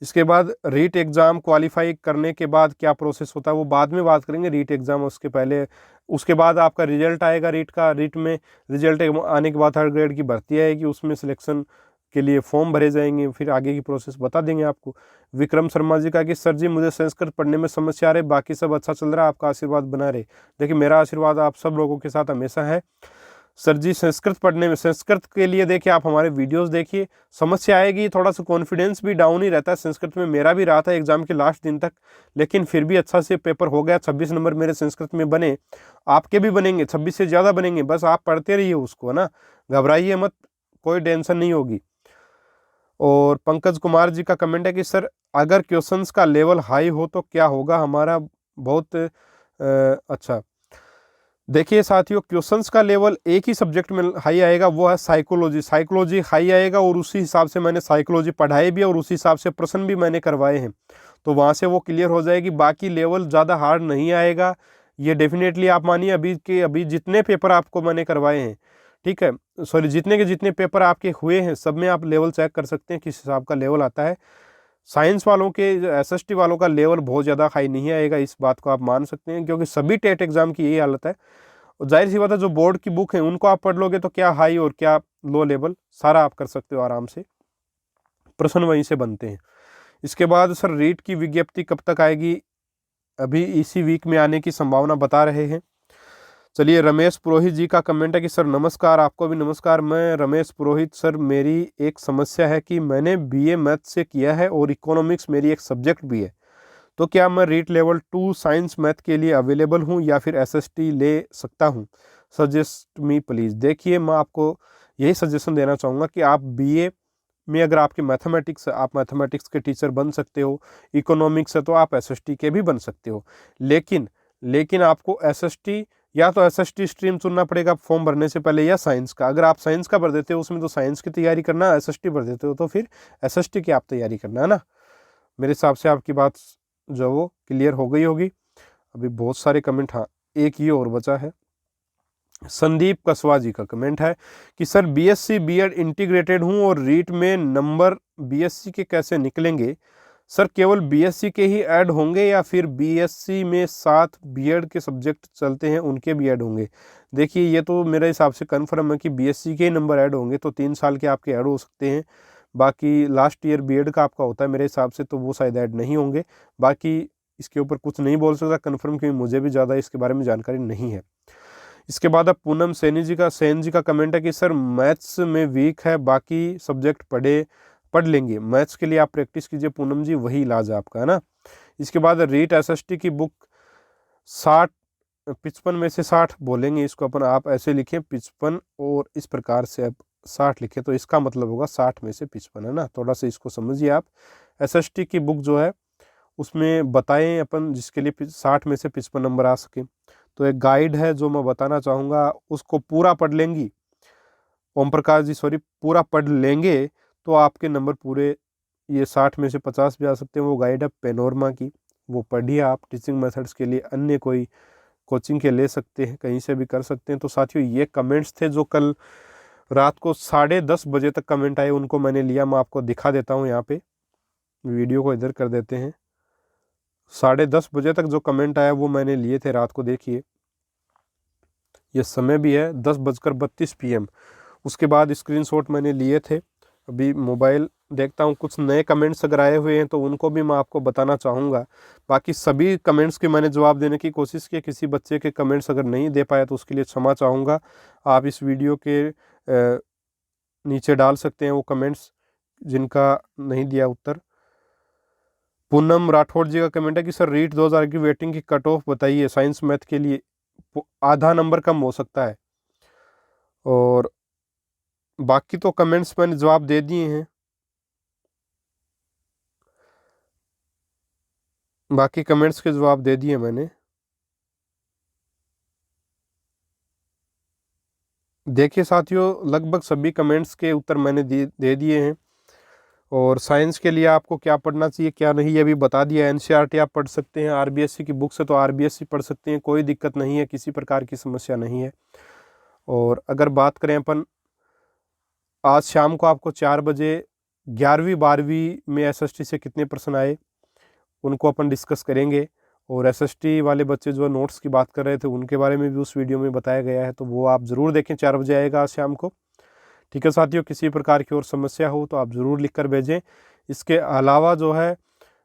इसके बाद रीट एग्ज़ाम क्वालिफाई करने के बाद क्या प्रोसेस होता है वो बाद में बात करेंगे, रीट एग्ज़ाम उसके पहले, उसके बाद आपका रिजल्ट आएगा रीट का। रीट में रिजल्ट आने के बाद 3rd ग्रेड की भर्ती आएगी, उसमें सिलेक्शन के लिए फॉर्म भरे जाएंगे, फिर आगे की प्रोसेस बता देंगे आपको। विक्रम शर्मा जी का कि सर जी मुझे संस्कृत पढ़ने में समस्या आ रही, बाकी सब अच्छा चल रहा है, आपका आशीर्वाद बना रहे। देखिए मेरा आशीर्वाद आप सब लोगों के साथ हमेशा है। सर जी संस्कृत पढ़ने में, संस्कृत के लिए देखिए आप हमारे वीडियोस देखिए, समस्या आएगी, थोड़ा सा कॉन्फिडेंस भी डाउन ही रहता है संस्कृत में, मेरा भी रहा था एग्जाम के लास्ट दिन तक, लेकिन फिर भी अच्छा से पेपर हो गया। 26 नंबर मेरे संस्कृत में बने, आपके भी बनेंगे, 26 से ज़्यादा बनेंगे, बस आप पढ़ते रहिए उसको, है ना, घबराइए मत, कोई टेंशन नहीं होगी। और पंकज कुमार जी का कमेंट है कि सर अगर क्वेश्चंस का लेवल हाई हो तो क्या होगा हमारा, बहुत अच्छा। देखिए साथियों, क्वेश्चंस का लेवल एक ही सब्जेक्ट में हाई आएगा, वो है साइकोलॉजी। साइकोलॉजी हाई आएगा और उसी हिसाब से मैंने साइकोलॉजी पढ़ाई भी और उसी हिसाब से प्रश्न भी मैंने करवाए हैं, तो वहाँ से वो क्लियर हो जाएगी। बाकी लेवल ज़्यादा हार्ड नहीं आएगा, ये डेफिनेटली आप मानिए। अभी जितने पेपर आपको मैंने करवाए हैं, ठीक है, सॉरी, जितने के जितने पेपर आपके हुए हैं सब में आप लेवल चेक कर सकते हैं किस हिसाब का लेवल आता है। साइंस वालों के, एसएसटी वालों का लेवल बहुत ज़्यादा हाई नहीं आएगा, इस बात को आप मान सकते हैं, क्योंकि सभी टेट एग्जाम की यही हालत है। और जाहिर सी बात है, जो बोर्ड की बुक है उनको आप पढ़ लोगे तो क्या हाई और क्या लो लेवल सारा आप कर सकते हो आराम से, प्रश्न वहीं से बनते हैं। इसके बाद सर रीट की विज्ञप्ति कब तक आएगी? अभी इसी वीक में आने की संभावना बता रहे हैं। चलिए, रमेश पुरोहित जी का कमेंट है कि सर नमस्कार। आपको भी नमस्कार। मैं रमेश पुरोहित। सर मेरी एक समस्या है कि मैंने बीए मैथ से किया है और इकोनॉमिक्स मेरी एक सब्जेक्ट भी है, तो क्या मैं रीट लेवल 2 साइंस मैथ के लिए अवेलेबल हूँ या फिर एसएसटी ले सकता हूँ? Suggest me please. देखिए, मैं आपको यही सजेशन देना चाहूँगा कि आप बीए में अगर आपके मैथमेटिक्स, आप मैथमेटिक्स के टीचर बन सकते हो, इकोनॉमिक्स है तो आप एसएसटी के भी बन सकते हो। लेकिन आपको एसएसटी, या तो एसएसटी स्ट्रीम चुनना पड़ेगा फॉर्म भरने से पहले, या साइंस का। अगर आप साइंस का भर देते हो उसमें तो साइंस की तैयारी करना, एसएसटी भर देते हो तो फिर एसएसटी की आप तैयारी करना, है ना। मेरे हिसाब से आपकी बात जो वो क्लियर हो गई होगी। अभी बहुत सारे कमेंट, हाँ एक ये और बचा है। संदीप कसवा जी का कमेंट है कि सर बीएससी बीएड इंटीग्रेटेड हूं और रीट में नंबर बीएससी के कैसे निकलेंगे? सर केवल बीएससी के ही ऐड होंगे या फिर बीएससी में साथ बीएड के सब्जेक्ट चलते हैं उनके भी ऐड होंगे? देखिए, ये तो मेरे हिसाब से कन्फर्म है कि बीएससी के ही नंबर ऐड होंगे, तो 3 साल के आपके ऐड हो सकते हैं। बाकी लास्ट ईयर बीएड का आपका होता है मेरे हिसाब से, तो वो शायद ऐड नहीं होंगे। बाकी इसके ऊपर कुछ नहीं बोल सकता कन्फर्म, क्योंकि मुझे भी ज़्यादा इसके बारे में जानकारी नहीं है। इसके बाद अब पूनम सेन जी का कमेंट है कि सर मैथ्स में वीक है, बाकी सब्जेक्ट पढ़ लेंगे। मैथ्स के लिए आप प्रैक्टिस कीजिए पूनम जी, वही इलाज है आपका, है ना। इसके बाद रीट एसएसटी की बुक 55 में से 60 बोलेंगे इसको अपन, आप ऐसे लिखें 55 और इस प्रकार से आप 60 लिखें तो इसका मतलब होगा 60 में से 55, है ना। थोड़ा सा इसको समझिए आप। एसएसटी की बुक जो है उसमें बताएं अपन जिसके लिए 60 में से 55 नंबर आ सके, तो एक गाइड है जो मैं बताना चाहूँगा, उसको पूरा पढ़ लेंगी ओम प्रकाश जी, सॉरी, पूरा पढ़ लेंगे तो आपके नंबर पूरे ये 60 में से 50 भी आ सकते हैं। वो गाइड है पेनोरमा की, वो पढ़िए आप। टीचिंग मेथड्स के लिए अन्य कोई कोचिंग के ले सकते हैं, कहीं से भी कर सकते हैं। तो साथियों, ये कमेंट्स थे जो कल रात को 10:30 बजे तक कमेंट आए, उनको मैंने लिया। मैं आपको दिखा देता हूँ यहाँ पे, वीडियो को इधर कर देते हैं। 10:30 बजे तक जो कमेंट आया वो मैंने लिए थे रात को। देखिए, ये समय भी है 10:32 PM। उसके बाद स्क्रीनशॉट मैंने लिए थे। अभी मोबाइल देखता हूँ, कुछ नए कमेंट्स अगर आए हुए हैं तो उनको भी मैं आपको बताना चाहूँगा। बाकी सभी कमेंट्स के मैंने जवाब देने की कोशिश की। किसी बच्चे के कमेंट्स अगर नहीं दे पाया तो उसके लिए क्षमा चाहूँगा। आप इस वीडियो के नीचे डाल सकते हैं वो कमेंट्स जिनका नहीं दिया उत्तर। पूनम राठौड़ जी का कमेंट है कि सर रीट 2000 की वेटिंग की कट ऑफ बताइए, साइंस मैथ के लिए आधा नंबर कम हो सकता है। और बाकी तो कमेंट्स मैंने जवाब दे दिए हैं। बाकी कमेंट्स के जवाब दे दिए मैंने। देखिए साथियों, लगभग सभी कमेंट्स के उत्तर मैंने दे दिए हैं। और साइंस के लिए आपको क्या पढ़ना चाहिए क्या नहीं, ये भी बता दिया। एनसीईआरटी आप पढ़ सकते हैं, आरबीएससी की बुक से तो आरबीएससी पढ़ सकते हैं, कोई दिक्कत नहीं है, किसी प्रकार की समस्या नहीं है। और अगर बात करें अपन, आज शाम को आपको 4 बजे 11वीं 12वीं में एसएसटी से कितने प्रश्न आए उनको अपन डिस्कस करेंगे। और एसएसटी वाले बच्चे जो नोट्स की बात कर रहे थे उनके बारे में भी उस वीडियो में बताया गया है, तो वो आप ज़रूर देखें। 4 बजे आएगा आज शाम को। ठीक है साथियों, किसी प्रकार की और समस्या हो तो आप ज़रूर लिख कर भेजें। इसके अलावा जो है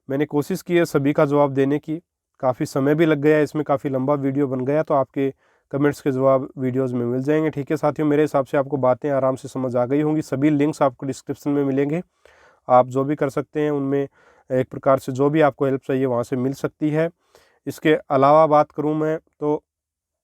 मैंने कोशिश की है सभी का जवाब देने की, काफ़ी समय भी लग गया इसमें, काफ़ी लंबा वीडियो बन गया, तो आपके कमेंट्स के जवाब वीडियोस में मिल जाएंगे। ठीक है साथियों, मेरे हिसाब से आपको बातें आराम से समझ आ गई होंगी। सभी लिंक्स आपको डिस्क्रिप्शन में मिलेंगे, आप जो भी कर सकते हैं उनमें एक प्रकार से जो भी आपको हेल्प चाहिए वहाँ से मिल सकती है। इसके अलावा बात करूँ मैं तो,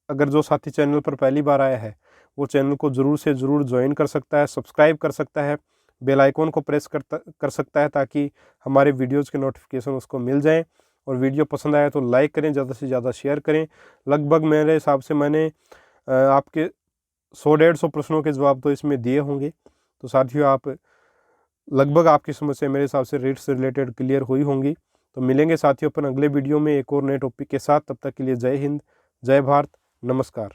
अगर जो साथी चैनल पर पहली बार आया है वो चैनल को ज़रूर से ज़रूर ज्वाइन कर सकता है, सब्सक्राइब कर सकता है, बेल आइकॉन को प्रेस कर सकता है ताकि हमारे वीडियोज़ के नोटिफिकेशन उसको मिल जाएँ। और वीडियो पसंद आया तो लाइक करें, ज़्यादा से ज़्यादा शेयर करें। लगभग मेरे हिसाब से मैंने आपके 100-150 प्रश्नों के जवाब तो इसमें दिए होंगे। तो साथियों, आप लगभग आपकी समस्या मेरे हिसाब से रीट से रिलेटेड क्लियर हुई होंगी। तो मिलेंगे साथियों अपन अगले वीडियो में एक और नए टॉपिक के साथ। तब तक के लिए जय हिंद, जय भारत, नमस्कार।